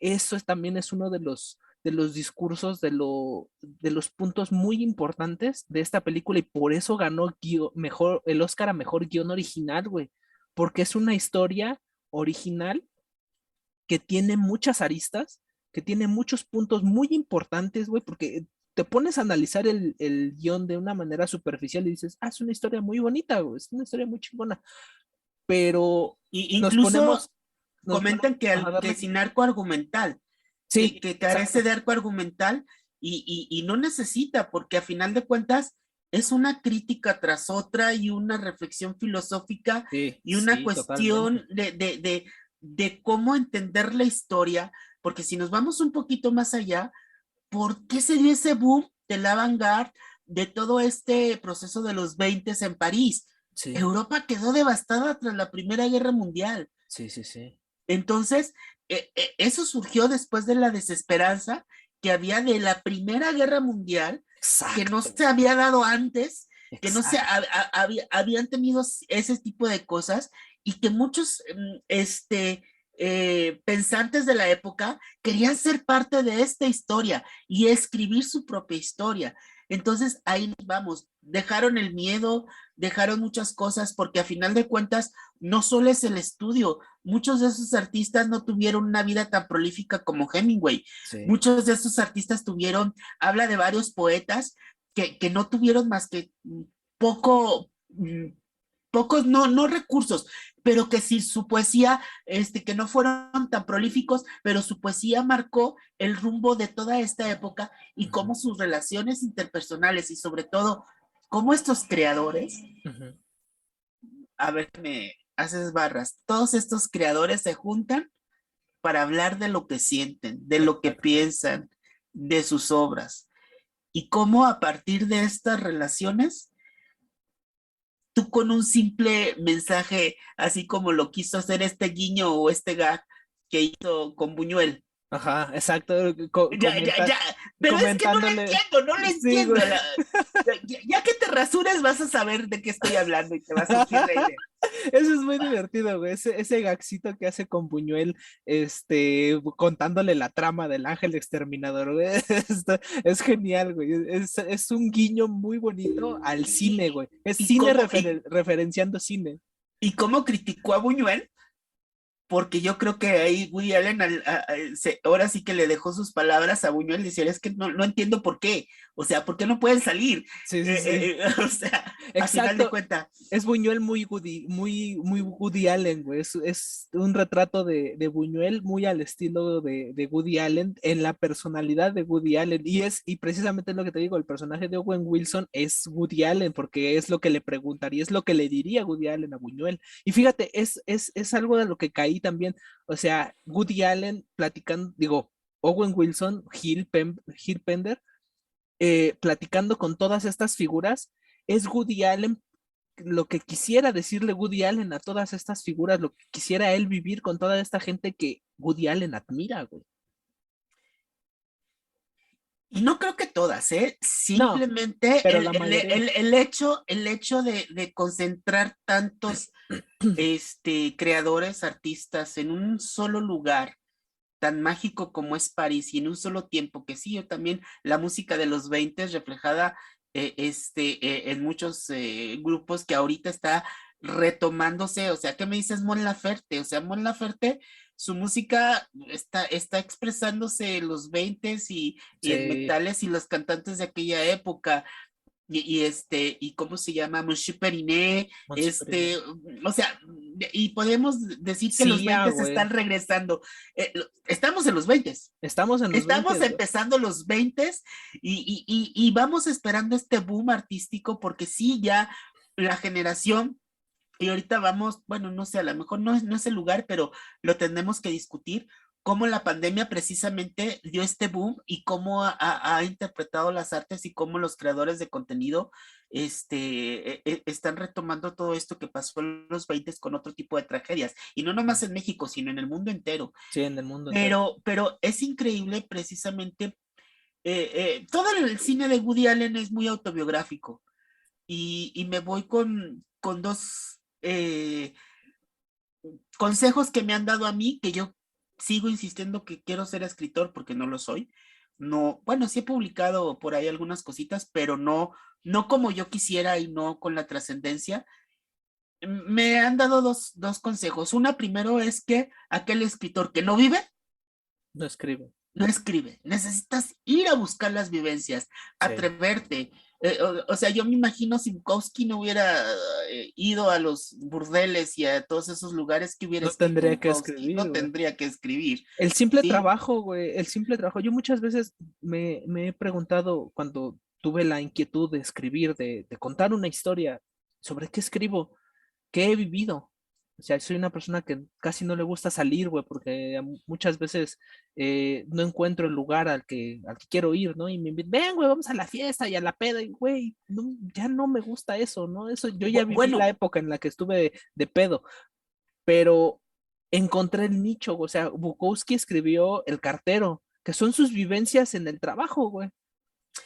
también es uno de los discursos, de los puntos muy importantes de esta película y por eso ganó el Oscar a mejor guión original, güey, porque es una historia original que tiene muchas aristas, que tiene muchos puntos muy importantes, güey, porque te pones a analizar el guión de una manera superficial y dices, es una historia muy bonita, güey, es una historia muy chingona, pero Y nos incluso ponemos, nos ponemos comentan que, a que darle. sin arco argumental, Sí, que carece exacto. de arco argumental y no necesita, porque a final de cuentas es una crítica tras otra y una reflexión filosófica Sí, y una sí, totalmente. cuestión de cómo entender la historia, porque si nos vamos un poquito más allá, ¿por qué se dio ese boom del avant-garde, de todo este proceso de los 20 en París? Sí, Europa quedó devastada tras la Primera Guerra Mundial. sí, sí, sí. Entonces, eso surgió después de la desesperanza que había de la Primera Guerra Mundial, que no Exacto, se había dado antes, que no se exacto. habían tenido ese tipo de cosas y que muchos pensantes de la época querían ser parte de esta historia y escribir su propia historia. Entonces ahí vamos, dejaron el miedo, dejaron muchas cosas, porque a final de cuentas no solo es el estudio, muchos de esos artistas no tuvieron una vida tan prolífica como Hemingway, Sí. muchos de esos artistas habla de varios poetas que no tuvieron más que poco, pocos, no recursos, pero que sí su poesía, que no fueron tan prolíficos, pero su poesía marcó el rumbo de toda esta época y Ujú, cómo sus relaciones interpersonales y sobre todo cómo estos creadores, ujú. a ver, me haces barras, todos estos creadores se juntan para hablar de lo que sienten, de lo que Exacto. piensan, de sus obras y cómo a partir de estas relaciones tú con un simple mensaje, así como lo quiso hacer este guiño o este gag que hizo con Buñuel. Ajá, exacto. Ya, pero es que Comentándole. no le Sí, güey. entiendo. Ya que te rasures vas a saber de qué estoy hablando y te va a surgir la idea. Eso es muy divertido, güey. Ese gaxito que hace con Buñuel, contándole la trama del ángel exterminador, güey. Es genial, güey. Es un guiño muy bonito al cine, güey. Es Y cine cómo, referenciando cine. y cómo criticó a Buñuel, porque yo creo que ahí Woody Allen ahora sí que le dejó sus palabras a Buñuel, decir, es que no entiendo por qué, o sea, ¿por qué no pueden salir? Sí, sí, sí. O sea, a final de Exacto. cuentas, Es Buñuel muy Woody Allen, güey. Es un retrato de Buñuel muy al estilo de Woody Allen, en la personalidad de Woody Allen. Y precisamente es lo que te digo, el personaje de Owen Wilson es Woody Allen, porque es lo que le preguntaría, es lo que le diría Woody Allen a Buñuel. Y fíjate, es algo de lo que caí también. O sea, Woody Allen platicando, digo, Owen Wilson, Gil Pender, platicando con todas estas figuras, es Woody Allen lo que quisiera decirle Woody Allen a todas estas figuras, lo que quisiera él vivir con toda esta gente que Woody Allen admira, güey. y no creo que todas, ¿eh? No, Simplemente pero la mayoría. el hecho de concentrar tantos creadores, artistas en un solo lugar tan mágico como es París y en un solo tiempo, que sí, yo también la música de los 20 reflejada en muchos grupos que ahorita está retomándose, o sea, ¿qué me dices Mon Laferte? O sea, Mon Laferte, su música está expresándose en los 20 y en Sí, metales y los cantantes de aquella época, y cómo se llama, Monsieur Periné, Monchiperine. o sea, y podemos decir que los Sia, 20 güey. están regresando. Estamos en los 20, Estamos en los 20, estamos güey. empezando los 20 y vamos esperando este boom artístico porque sí, ya la generación, y ahorita vamos, bueno, no sé, a lo mejor no es el lugar, pero lo tenemos que discutir, cómo la pandemia precisamente dio este boom y cómo ha interpretado las artes y cómo los creadores de contenido están retomando todo esto que pasó en los 20 con otro tipo de tragedias. Y no nomás en México, sino en el mundo entero. Sí, en el mundo entero. Pero es increíble precisamente, todo el cine de Woody Allen es muy autobiográfico y me voy con dos consejos que me han dado a mí que yo sigo insistiendo que quiero ser escritor porque no lo soy. No, bueno, sí he publicado por ahí algunas cositas, pero no como yo quisiera y no con la trascendencia. Me han dado dos consejos. Una primero es que aquel escritor que no vive, No escribe. no escribe. Necesitas ir a buscar las vivencias, Sí. atreverte. O sea, yo me imagino si Bukowski no hubiera ido a los burdeles y a todos esos lugares que hubiera No escrito tendría que Bukowski, escribir, no güey. tendría que escribir. El simple Sí, trabajo, güey, el simple trabajo. Yo muchas veces me he preguntado cuando tuve la inquietud de escribir, de contar una historia, ¿sobre qué escribo? ¿Qué he vivido? O sea, soy una persona que casi no le gusta salir, güey, porque muchas veces no encuentro el lugar al que quiero ir, ¿no? Y me invitan, ven, güey, vamos a la fiesta y a la peda, y, güey, ya no me gusta eso, ¿no? Eso, yo ya viví la bueno, época en la que estuve de pedo, pero encontré el nicho, o sea, Bukowski escribió El cartero, que son sus vivencias en el trabajo, güey.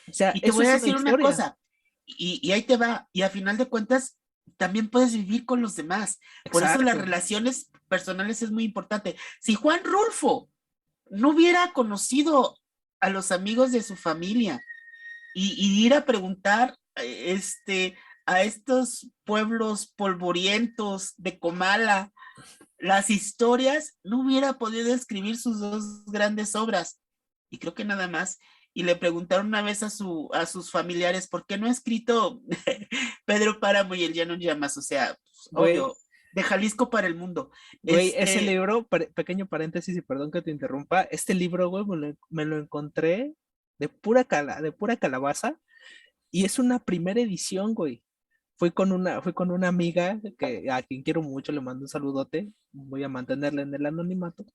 O sea, y te eso voy a es una decir una historia. cosa, y ahí te va, y a final de cuentas, también puedes vivir con los demás. Por eso las Exacto. relaciones personales es muy importante. Si Juan Rulfo no hubiera conocido a los amigos de su familia y ir a preguntar a estos pueblos polvorientos de Comala las historias, no hubiera podido escribir sus dos grandes obras. Y creo que nada más. Y le preguntaron una vez a sus familiares, ¿por qué no ha escrito Pedro Páramo y el Llano en Llamas? O sea, pues, Güey, obvio, de Jalisco para el mundo. güey, ese libro, pequeño paréntesis y perdón que te interrumpa, este libro, güey, me lo encontré de pura calabaza y es una primera edición, güey. Fui con una amiga a quien quiero mucho, le mando un saludote, voy a mantenerla en el anonimato.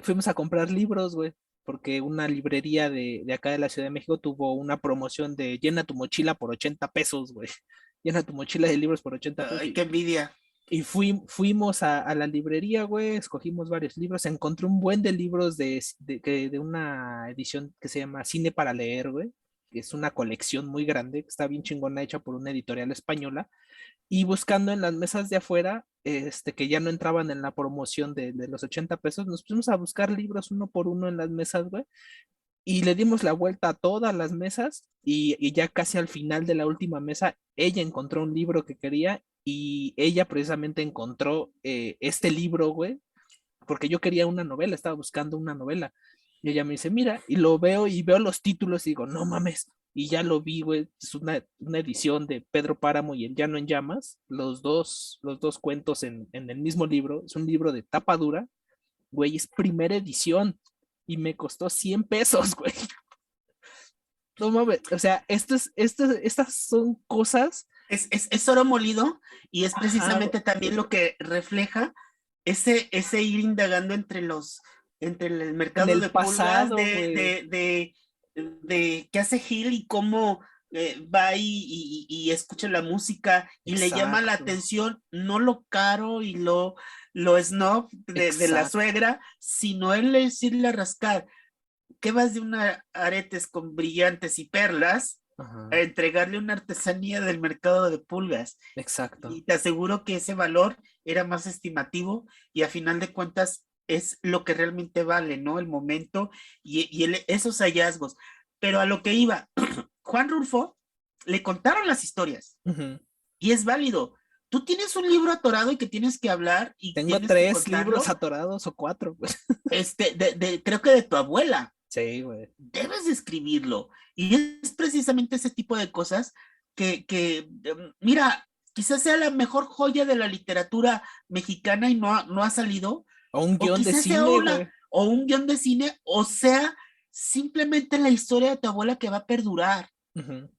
Fuimos a comprar libros, güey, porque una librería de acá de la Ciudad de México tuvo una promoción de llena tu mochila por 80 pesos, güey. Llena tu mochila de libros por 80 pesos. Ay, qué envidia. Y fuimos a la librería, güey, escogimos varios libros, encontré un buen de libros de una edición que se llama Cine para leer, güey, que es una colección muy grande, que está bien chingona, hecha por una editorial española, y buscando en las mesas de afuera, que ya no entraban en la promoción de los 80 pesos, nos pusimos a buscar libros uno por uno en las mesas, güey, y le dimos la vuelta a todas las mesas y ya casi al final de la última mesa, ella encontró un libro que quería y ella precisamente encontró este libro, güey, porque yo quería una novela, estaba buscando una novela. Y ella me dice, mira, y lo veo y veo los títulos y digo, no mames. Y ya lo vi, güey, es una edición de Pedro Páramo y El Llano en Llamas, los dos cuentos en el mismo libro, es un libro de tapa dura, güey, es primera edición y me costó 100 pesos, güey. No mames, o sea, estas son cosas, Es oro molido y es ajá, precisamente también lo que refleja ese ir indagando entre el en mercado el de pulgas pasado, güey. de qué hace Gil y cómo va y escucha la música y le llama la Exacto, atención no lo caro y lo snob de la exacto, suegra, sino él decirle a rascar, ¿qué vas de una aretes con brillantes y perlas a ajá, entregarle una artesanía del mercado de pulgas? exacto. Y te aseguro que ese valor era más estimativo y a final de cuentas es lo que realmente vale, ¿no? El momento esos hallazgos. Pero a lo que iba, Juan Rulfo le contaron las historias Ujú. y es válido. Tú tienes un libro atorado y que tienes que hablar y Tengo tienes que 3 libros contarlo, atorados o 4, güey. creo que de tu abuela. Sí, güey. Debes de escribirlo. Y es precisamente ese tipo de cosas mira, quizás sea la mejor joya de la literatura mexicana y no ha salido, O un o guión de quizás sea cine, güey. o un guión de cine, o sea simplemente la historia de tu abuela que va a perdurar. Ujú.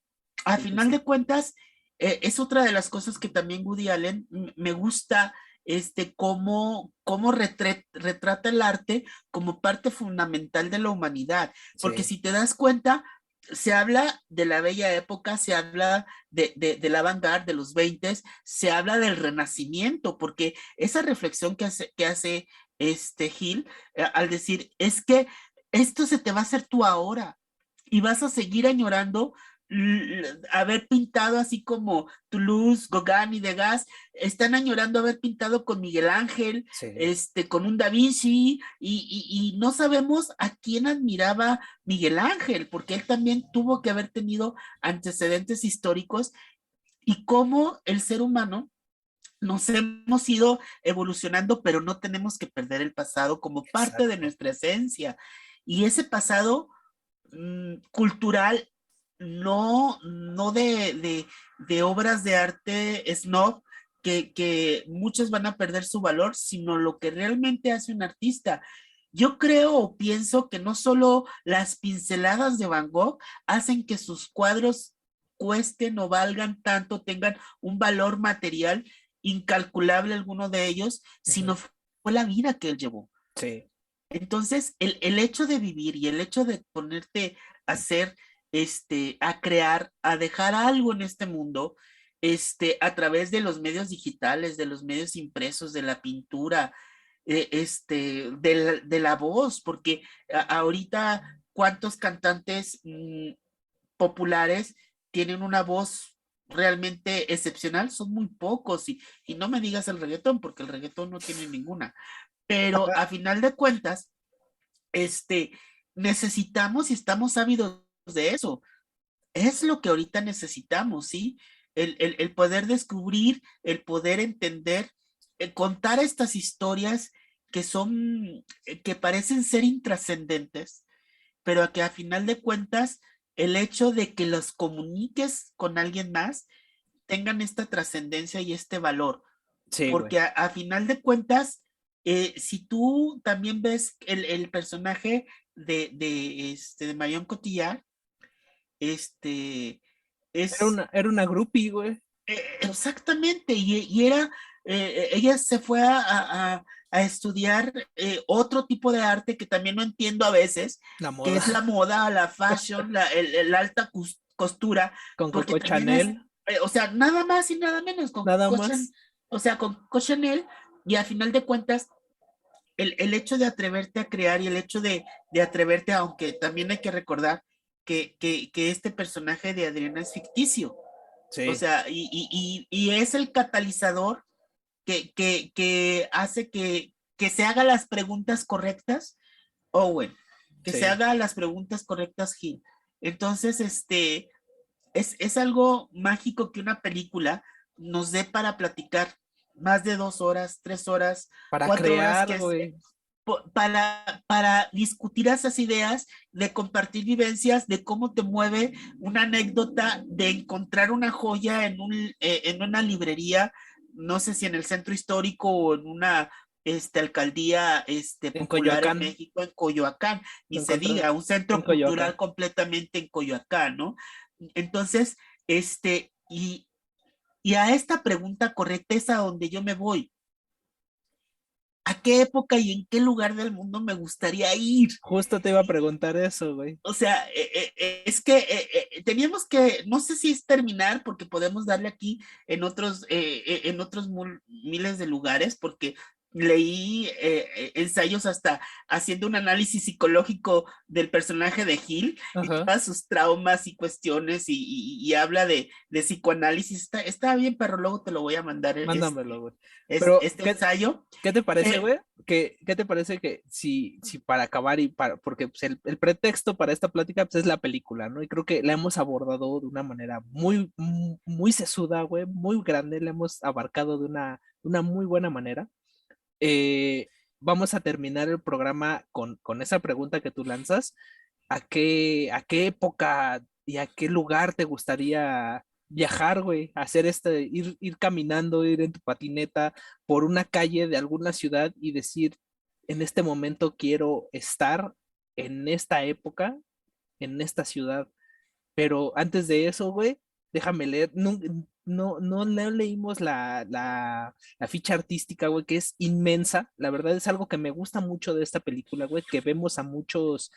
A Sí, sí, final sí. de cuentas, es otra de las cosas que también Woody Allen me gusta, cómo retrata el arte como parte fundamental de la humanidad. Porque Sí, si te das cuenta, se habla de la bella época, se habla de la vanguardia de los 20, se habla del renacimiento, porque esa reflexión que hace Gil, al decir, es que esto se te va a hacer tú ahora y vas a seguir añorando haber pintado así como Toulouse, Gauguin y Degas, están añorando haber pintado con Miguel Ángel, Sí. con un Da Vinci, y no sabemos a quién admiraba Miguel Ángel, porque él también tuvo que haber tenido antecedentes históricos y cómo el ser humano nos hemos ido evolucionando, pero no tenemos que perder el pasado como parte de Exacto. nuestra esencia. Y ese pasado cultural, no de obras de arte snob, que muchos van a perder su valor, sino lo que realmente hace un artista. Yo creo o pienso que no solo las pinceladas de Van Gogh hacen que sus cuadros cuesten o valgan tanto, tengan un valor material incalculable alguno de ellos, sino Ujú. fue la vida que él llevó. Sí, Entonces, el hecho de vivir y el hecho de ponerte a hacer, a crear, a dejar algo en este mundo, a través de los medios digitales, de los medios impresos, de la pintura, de la voz, porque ahorita, ¿cuántos cantantes populares tienen una voz realmente excepcional? Son muy pocos, y no me digas el reggaetón, porque el reggaetón no tiene ninguna. Pero a final de cuentas, este, necesitamos y estamos ávidos de eso. Es lo que ahorita necesitamos, ¿sí? El poder descubrir, el poder entender, contar estas historias que son, que parecen ser intrascendentes, pero que a final de cuentas, el hecho de que los comuniques con alguien más tengan esta trascendencia y este valor, sí, porque güey. a final de cuentas, si tú también ves el personaje de Marion Cotillard, este, es Era una groupie, güey. exactamente, y era, ella se fue a estudiar otro tipo de arte que también no entiendo a veces, La que moda. es la moda, la fashion, el alta costura, Con porque Coco también es, Chanel, o sea, nada más y nada menos con nada Coco más. o sea, con Coco Chanel, y al final de cuentas, el hecho de atreverte a crear y el hecho de atreverte, aunque también hay que recordar que este personaje de Adriana es ficticio, o Sí, sea, y es el catalizador que hace que se haga las preguntas correctas, Owen, que se sí. haga las preguntas correctas, Gil. Entonces, es algo mágico que una película nos dé para platicar más de 2 horas, 3 horas, Para 4 horas, crear, que es güey. para discutir esas ideas, de compartir vivencias, de cómo te mueve una anécdota, de encontrar una joya en una librería, no sé si en el centro histórico o en una alcaldía En popular en Coyoacán. México, en Coyoacán, ni Lo se encontré diga, un en centro cultural Coyoacán. completamente en Coyoacán, ¿no? Entonces, y a esta pregunta correcta es a donde yo me voy. ¿A qué época y en qué lugar del mundo me gustaría ir? Justo te iba a preguntar eso, güey. O sea, es que teníamos que, no sé si es terminar, porque podemos darle aquí en otros miles de lugares, porque leí ensayos hasta haciendo un análisis psicológico del personaje de Gil y Ajá. todas sus traumas y cuestiones y habla de psicoanálisis. Está bien, pero luego te lo voy a mandar Mándamelo, güey. Pero, este ensayo. ¿qué te parece, Eh, güey? ¿Qué te parece que si para acabar y para, porque pues, el pretexto para esta plática pues, es la película, ¿no? Y creo que la hemos abordado de una manera muy sesuda, güey, muy grande, la hemos abarcado de una muy buena manera. Vamos a terminar el programa con esa pregunta que tú lanzas. ¿A qué época y a qué lugar te gustaría viajar, güey? Hacer ir caminando, ir en tu patineta por una calle de alguna ciudad y decir, en este momento quiero estar en esta época, en esta ciudad. Pero antes de eso, güey, déjame leer. No, no leímos la ficha artística, güey, que es inmensa. La verdad es algo que me gusta mucho de esta película, güey, que vemos a muchos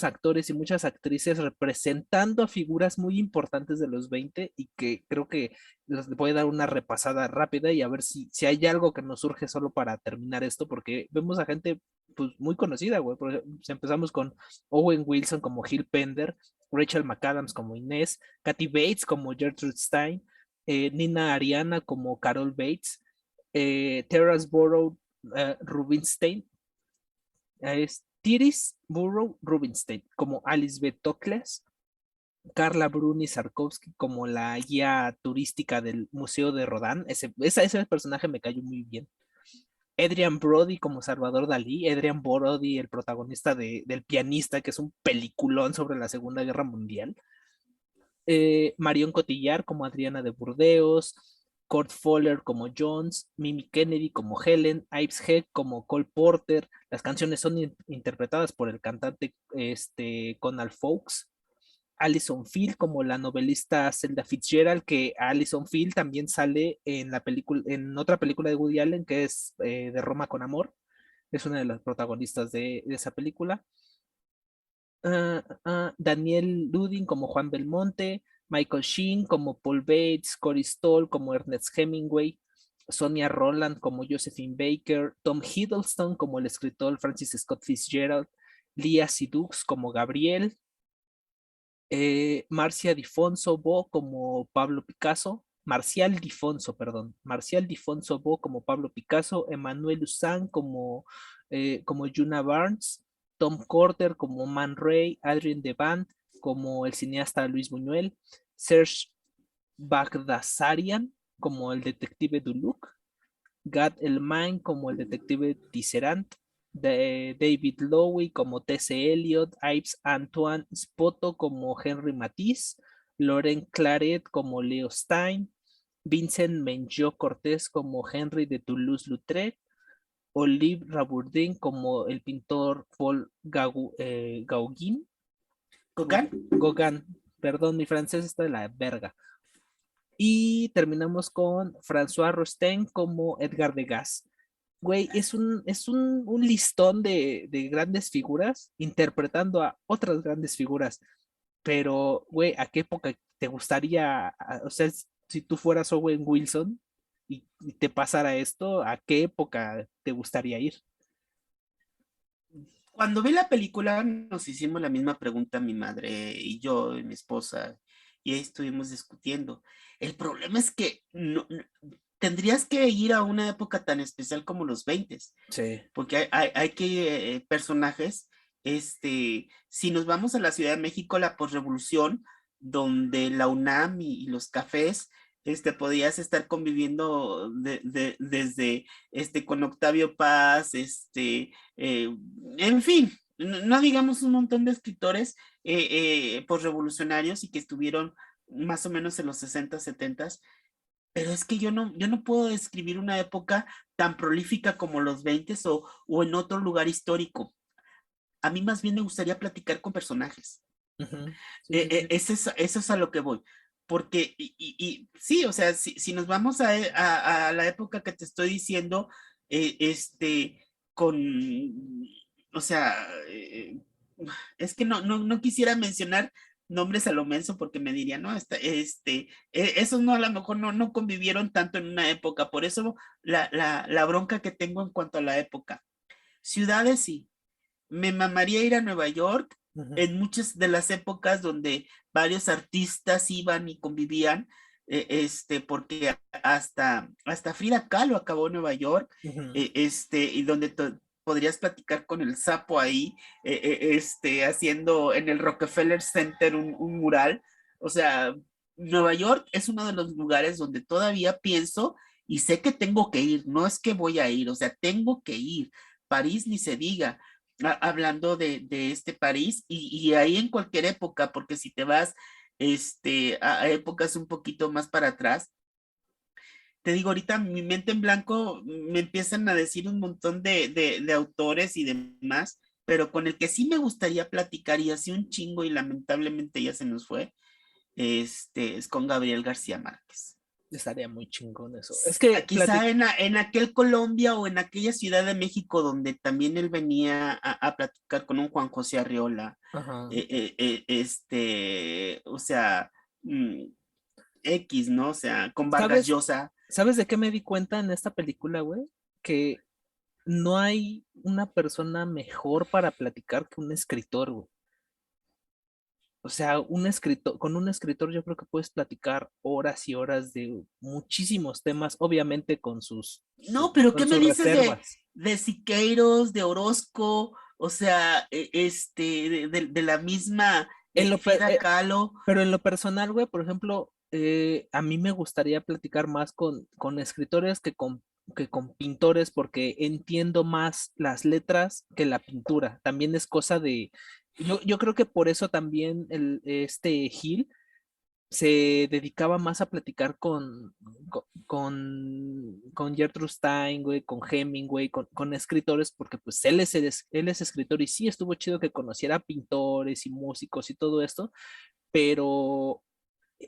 actores y muchas actrices representando a figuras muy importantes de los 20 y que creo que les voy a dar una repasada rápida y a ver si hay algo que nos surge solo para terminar esto, porque vemos a gente pues, muy conocida, güey. Por ejemplo, empezamos con Owen Wilson como Gil Pender, Rachel McAdams como Inés, Kathy Bates como Gertrude Stein, Nina Ariana como Carol Bates, Terrace Borough Rubinstein, es Tiris Burrow Rubinstein como Alice B. Toklas, Carla Bruni Sarkovsky como la guía turística del Museo de Rodin. Ese personaje me cayó muy bien. Adrian Brody como Salvador Dalí. Adrian Brody, el protagonista del Pianista, que es un peliculón sobre la Segunda Guerra Mundial. Marion Cotillard como Adriana de Burdeos. Kurt Fuller como Jones, Mimi Kennedy como Helen, Ives Heck como Cole Porter. Las canciones son interpretadas por el cantante Conal Fawkes. Alison Field como la novelista Zelda Fitzgerald, que Alison Field también sale en la película, en otra película de Woody Allen que es de Roma con Amor. Es una de las protagonistas de esa película. Daniel Ludin como Juan Belmonte, Michael Sheen como Paul Bates, Corey Stoll como Ernest Hemingway, Sonia Roland como Josephine Baker, Tom Hiddleston como el escritor Francis Scott Fitzgerald, Lia Sidux como Gabriel, Marcia Difonso Bo como Pablo Picasso, Marcial Difonso, perdón, Marcial Difonso Bo como Pablo Picasso, Emmanuel Usan como Juna Barnes, Tom Corder como Man Ray, Adrien Devant como el cineasta Luis Buñuel, Serge Bagdasarian como el detective Duluc, Gad Elmain como el detective Tisserant, David Lowe como T.C. Eliot, Ives Antoine Spoto como Henry Matisse, Laurent Claret como Leo Stein, Vincent Menjo Cortés como Henry de Toulouse-Lautrec, Olive Rabourdin como el pintor Paul Gauguin. Gauguin, perdón, mi francés está de la verga. Y terminamos con François Rostand como Edgar Degas. Güey, es un listón de grandes figuras interpretando a otras grandes figuras. Pero, güey, ¿a qué época te gustaría, o sea, si tú fueras Owen Wilson y te pasara esto, ¿a qué época te gustaría ir? Cuando vi la película nos hicimos la misma pregunta mi madre y yo y mi esposa y ahí estuvimos discutiendo. El problema es que tendrías que ir a una época tan especial como los 20, Sí. porque hay que personajes, si nos vamos a la Ciudad de México, la posrevolución, donde la UNAM y los cafés, podías estar conviviendo desde con Octavio Paz, en fin, no digamos un montón de escritores posrevolucionarios y que estuvieron más o menos en los 60, 70, pero es que yo no puedo describir una época tan prolífica como los 20 o en otro lugar histórico. A mí más bien me gustaría platicar con personajes. Ujú. Sí, sí, sí. Eso es a lo que voy. Porque, sí, o sea, si nos vamos a la época que te estoy diciendo, con, o sea, es que no quisiera mencionar nombres a lo menso porque me dirían, no, esos no, a lo mejor no convivieron tanto en una época. Por eso la bronca que tengo en cuanto a la época. Ciudades, sí. Me mamaría ir a Nueva York Ujú, en muchas de las épocas donde varios artistas iban y convivían, porque hasta Frida Kahlo acabó en Nueva York, ujú. y donde podrías platicar con el sapo ahí, haciendo en el Rockefeller Center un mural. O sea, Nueva York es uno de los lugares donde todavía pienso y sé que tengo que ir, no es que voy a ir, o sea, tengo que ir. París ni se diga, hablando de este París y ahí en cualquier época, porque si te vas a épocas un poquito más para atrás, te digo, ahorita mi mente en blanco me empiezan a decir un montón de autores y demás, pero con el que sí me gustaría platicar y así un chingo y lamentablemente ya se nos fue, es con Gabriel García Márquez. Estaría muy chingón eso. Es que Quizá en aquel Colombia o en aquella Ciudad de México donde también él venía a platicar con un Juan José Arriola, ajá. o sea, X, ¿no? O sea, con Vargas ¿Sabes? Llosa. ¿Sabes de qué me di cuenta en esta película, güey? Que no hay una persona mejor para platicar que un escritor, güey. O sea, con un escritor yo creo que puedes platicar horas y horas de muchísimos temas, obviamente No, pero ¿qué con me sus dices reservas. de Siqueiros, de Orozco? O sea, de la misma En lo, per- Frida Kahlo. Pero en lo personal, güey, por ejemplo, a mí me gustaría platicar más con escritores que con pintores porque entiendo más las letras que la pintura. También es cosa de... Yo creo que por eso también este Gil se dedicaba más a platicar con Gertrude Stein, güey, con Hemingway, con escritores, porque pues él es escritor y sí estuvo chido que conociera pintores y músicos y todo esto, pero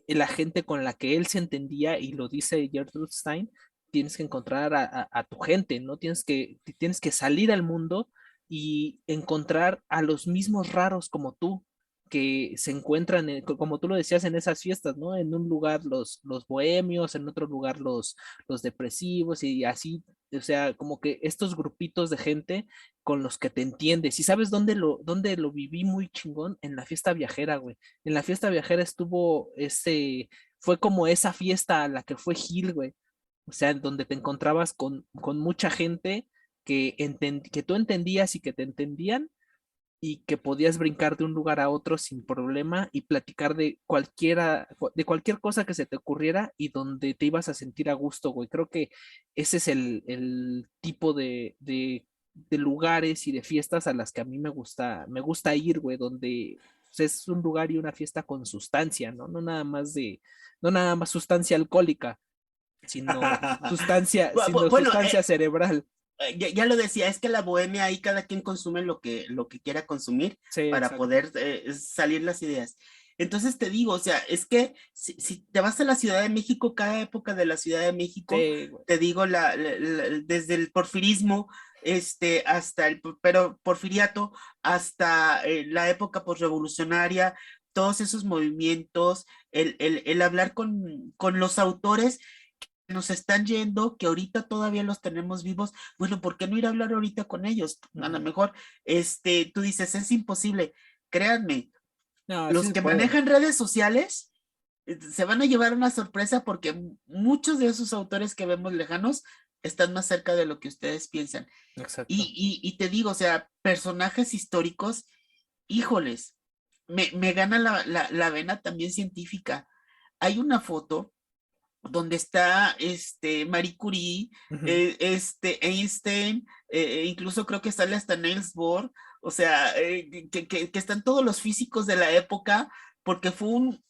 la gente con la que él se entendía, y lo dice Gertrude Stein, tienes que encontrar a tu gente, ¿no? Tienes que salir al mundo y encontrar a los mismos raros como tú, que se encuentran, como tú lo decías, en esas fiestas, ¿no? En un lugar los bohemios, en otro lugar los depresivos y así, o sea, como que estos grupitos de gente con los que te entiendes. ¿Y sabes dónde lo viví muy chingón? En la fiesta viajera, güey. En la fiesta viajera fue como esa fiesta a la que fue Gil, güey. O sea, en donde te encontrabas con mucha gente que tú entendías y que te entendían y que podías brincar de un lugar a otro sin problema y platicar de cualquier cosa que se te ocurriera y donde te ibas a sentir a gusto, güey. Creo que ese es el tipo de lugares y de fiestas a las que a mí me gusta ir, güey, donde pues, es un lugar y una fiesta con sustancia, ¿no? No nada más sustancia alcohólica, sino Bueno, sustancia cerebral. ya lo decía, es que la bohemia ahí cada quien consume lo que quiera consumir Sí, para exacto. poder salir las ideas. Entonces te digo, o sea, es que si te vas a la Ciudad de México, cada época de la Ciudad de México, Sí, güey. te digo, desde el porfirismo, hasta pero porfiriato, hasta la época posrevolucionaria, todos esos movimientos, el hablar con los autores nos están yendo, que ahorita todavía los tenemos vivos, bueno, ¿por qué no ir a hablar ahorita con ellos? A lo Ujú. mejor, tú dices, es imposible. Créanme, No, sí los se que puede. manejan redes sociales se van a llevar una sorpresa porque muchos de esos autores que vemos lejanos están más cerca de lo que ustedes piensan. Exacto. Y te digo, o sea, personajes históricos, híjoles, me gana la vena también científica. Hay una foto donde está Marie Curie, Ujú. Einstein, incluso creo que sale hasta Niels Bohr, o sea, que están todos los físicos de la época, porque fue un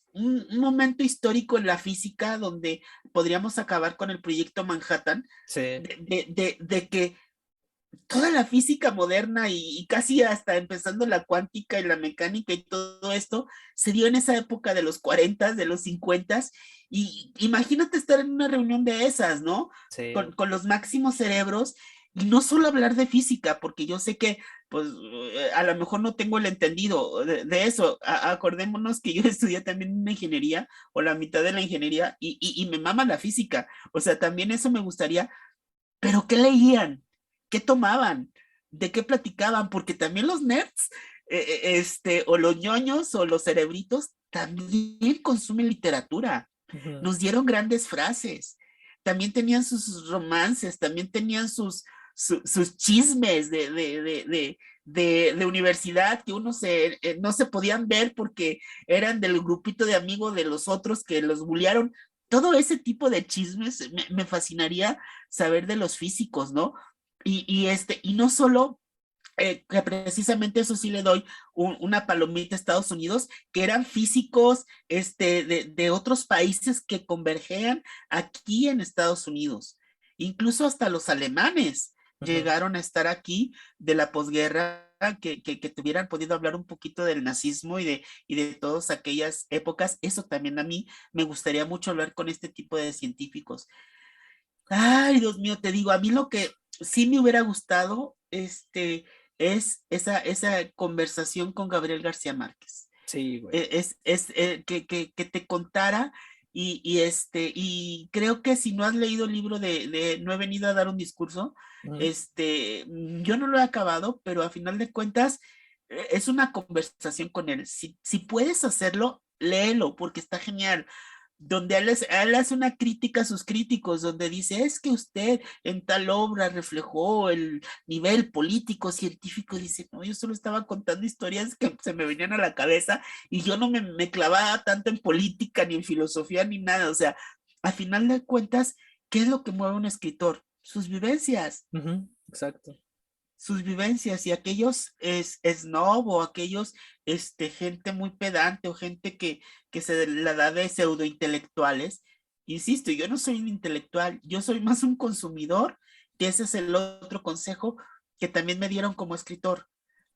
momento histórico en la física donde podríamos acabar con el proyecto Manhattan, Sí. de que toda la física moderna y casi hasta empezando la cuántica y la mecánica y todo esto se dio en esa época de los 40, de los 50 y imagínate estar en una reunión de esas, ¿no? Sí. Con los máximos cerebros y no solo hablar de física, porque yo sé que pues a lo mejor no tengo el entendido de eso. Acordémonos que yo estudié también una ingeniería o la mitad de la ingeniería y me mama la física. O sea, también eso me gustaría, pero ¿qué leían? ¿Qué tomaban? ¿De qué platicaban? Porque también los nerds, o los ñoños o los cerebritos, también consumen literatura. Ujú. Nos dieron grandes frases. También tenían sus romances, también tenían sus chismes de universidad que no se podían ver porque eran del grupito de amigos de los otros que los bullearon. Todo ese tipo de chismes me fascinaría saber de los físicos, ¿no? Y no solo que precisamente eso sí le doy una palomita a Estados Unidos, que eran físicos de otros países que convergían aquí en Estados Unidos. Incluso hasta los alemanes Ujú. llegaron a estar aquí de la posguerra. Que tuvieran podido hablar un poquito del nazismo y de todas aquellas épocas, eso también a mí me gustaría mucho hablar con este tipo de científicos. Ay, Dios mío, te digo, a mí lo que sí me hubiera gustado, es esa conversación con Gabriel García Márquez. Sí, güey. Que te contara y creo que si no has leído el libro de No he venido a dar un discurso, yo no lo he acabado, pero a final de cuentas es una conversación con él. Si puedes hacerlo, léelo, porque está genial. Donde él hace una crítica a sus críticos, donde dice, es que usted en tal obra reflejó el nivel político, científico, y dice, no, yo solo estaba contando historias que se me venían a la cabeza y yo no me clavaba tanto en política, ni en filosofía, ni nada. O sea, al final de cuentas, ¿qué es lo que mueve a un escritor? Sus vivencias, Exacto. sus vivencias, y aquellos snob o aquellos gente muy pedante o gente que se la da de pseudo intelectuales. Insisto, yo no soy un intelectual, yo soy más un consumidor, que ese es el otro consejo que también me dieron como escritor.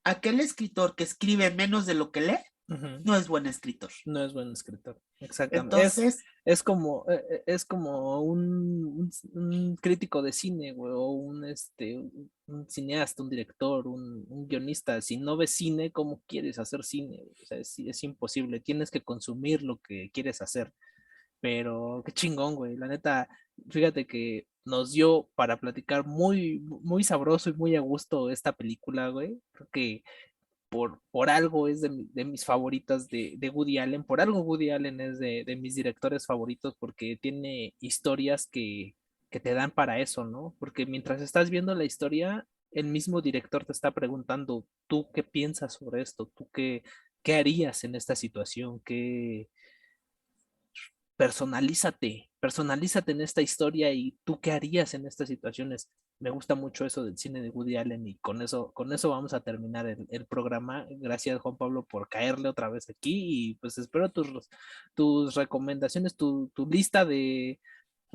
Aquel escritor que escribe menos de lo que lee Ujú. no es buen escritor. No es buen escritor, exactamente. Entonces, Es como un crítico de cine, güey, o un cineasta, un director, un guionista. Si no ves cine, ¿cómo quieres hacer cine, güey? O sea, es imposible. Tienes que consumir lo que quieres hacer. Pero qué chingón, güey. La neta, fíjate que nos dio para platicar muy, muy sabroso y muy a gusto esta película, güey. Creo que por algo es de mis favoritas de Woody Allen, por algo Woody Allen es de mis directores favoritos porque tiene historias que te dan para eso, ¿no? Porque mientras estás viendo la historia, el mismo director te está preguntando, ¿tú qué piensas sobre esto? ¿Tú qué harías en esta situación? Personalízate en esta historia y tú qué harías en estas situaciones. Me gusta mucho eso del cine de Woody Allen y con eso vamos a terminar el programa. Gracias, Juan Pablo, por caerle otra vez aquí y pues espero tus recomendaciones, tu lista de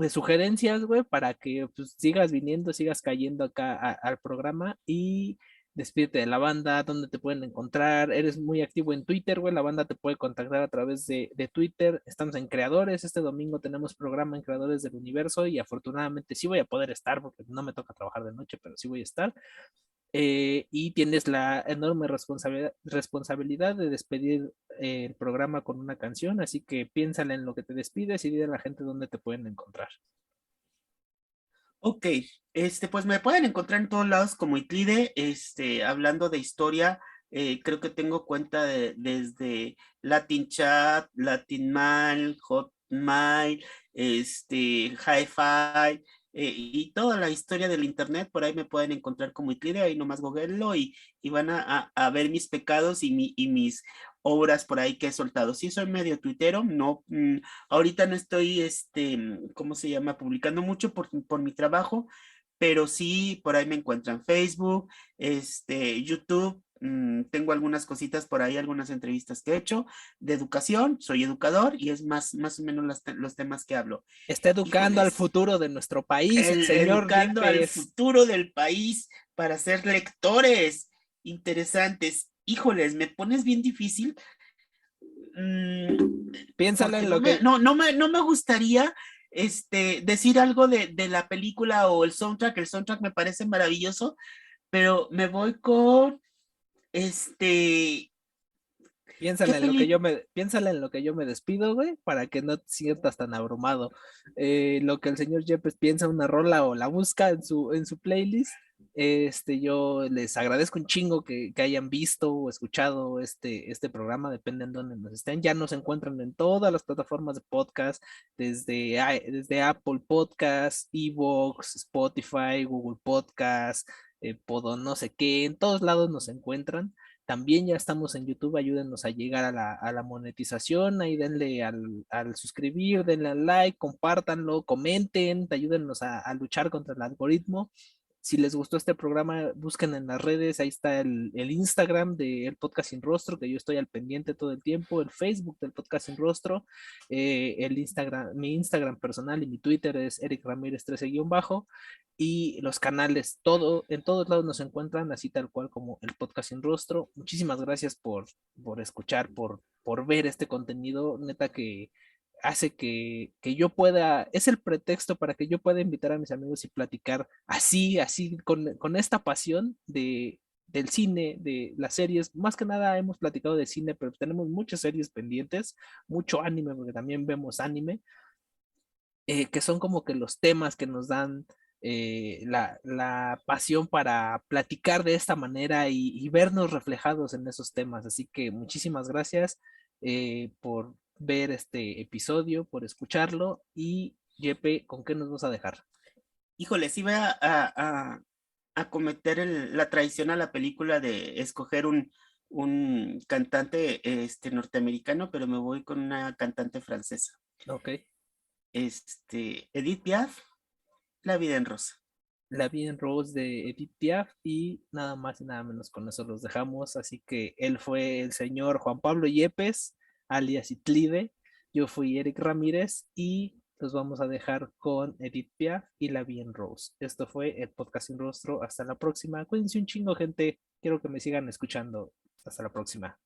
sugerencias, güey, para que pues, sigas viniendo, sigas cayendo acá al programa y despídete de la banda, dónde te pueden encontrar. Eres muy activo en Twitter, güey, la banda te puede contactar a través de Twitter. Estamos en Creadores, este domingo tenemos programa en Creadores del Universo y afortunadamente sí voy a poder estar porque no me toca trabajar de noche, pero sí voy a estar. Y tienes la enorme responsabilidad de despedir el programa con una canción, así que piénsala en lo que te despides y dile a la gente dónde te pueden encontrar. ok, pues me pueden encontrar en todos lados como Itlide, hablando de historia. Creo que tengo cuenta desde Latin Chat, Latin Mail, Hotmail, Hi-Fi, y toda la historia del internet. Por ahí me pueden encontrar como Itlide, ahí nomás googleenlo y van a ver mis pecados y mis obras por ahí que he soltado. Sí, soy medio tuitero, no. Ahorita no estoy, ¿cómo se llama? Publicando mucho por mi trabajo, pero sí, por ahí me encuentran Facebook, YouTube. Tengo algunas cositas por ahí, algunas entrevistas que he hecho de educación. Soy educador y es más o menos los temas que hablo. Está educando al Híjoles, futuro de nuestro país, el señor educando al Yepes. futuro del país para ser lectores interesantes. Híjoles, me pones bien difícil. Piénsala Porque en lo que, no me gustaría decir algo de la película o el soundtrack me parece maravilloso, pero me voy con ¿qué película? piénsala en lo que yo me despido, güey, para que no te sientas tan abrumado. Lo que el señor Yepes piensa una rola o la busca en su playlist. Yo les agradezco un chingo que hayan visto o escuchado este programa, depende en dónde nos estén. Ya nos encuentran en todas las plataformas de podcast, desde Apple Podcast, Evox, Spotify, Google Podcast, Podo no sé qué, en todos lados nos encuentran. También ya estamos en YouTube, ayúdenos a llegar a la monetización, ahí denle al suscribir, denle al like, compártanlo, comenten, ayúdennos a luchar contra el algoritmo. Si les gustó este programa, busquen en las redes, ahí está el Instagram del Podcast Sin Rostro, que yo estoy al pendiente todo el tiempo, el Facebook del Podcast Sin Rostro, el Instagram, mi Instagram personal y mi Twitter es Eric Ramírez 13-bajo, y los canales, en todos lados nos encuentran así tal cual como el Podcast Sin Rostro. Muchísimas gracias por escuchar, por ver este contenido, neta que hace que yo pueda, es el pretexto para que yo pueda invitar a mis amigos y platicar así, con esta pasión del cine, de las series. Más que nada hemos platicado de cine, pero tenemos muchas series pendientes, mucho anime, porque también vemos anime, que son como que los temas que nos dan la pasión para platicar de esta manera y vernos reflejados en esos temas. Así que muchísimas gracias por ver este episodio, por escucharlo y Yepe, ¿con qué nos vas a dejar? Híjole, sí voy a cometer la traición a la película de escoger un cantante norteamericano, pero me voy con una cantante francesa. Ok. Edith Piaf, La vida en rosa. La vida en Rose de Edith Piaf y nada más y nada menos con eso los dejamos. Así que él fue el señor Juan Pablo Yepes, alias Itlide. Yo fui Eric Ramírez y los vamos a dejar con Edith Piaf y La vida en Rose. Esto fue el podcast Sin Rostro. Hasta la próxima. Cuídense un chingo, gente. Quiero que me sigan escuchando. Hasta la próxima.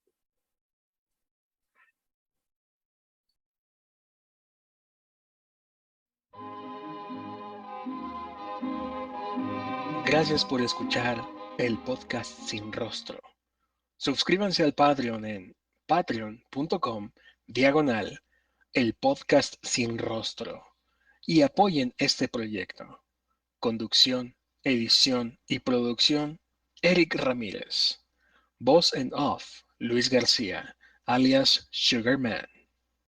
Gracias por escuchar el podcast Sin Rostro. Suscríbanse al Patreon en patreon.com/, el podcast Sin Rostro, y apoyen este proyecto. Conducción, edición y producción, Eric Ramírez. Voz en off, Luis García, alias Sugarman.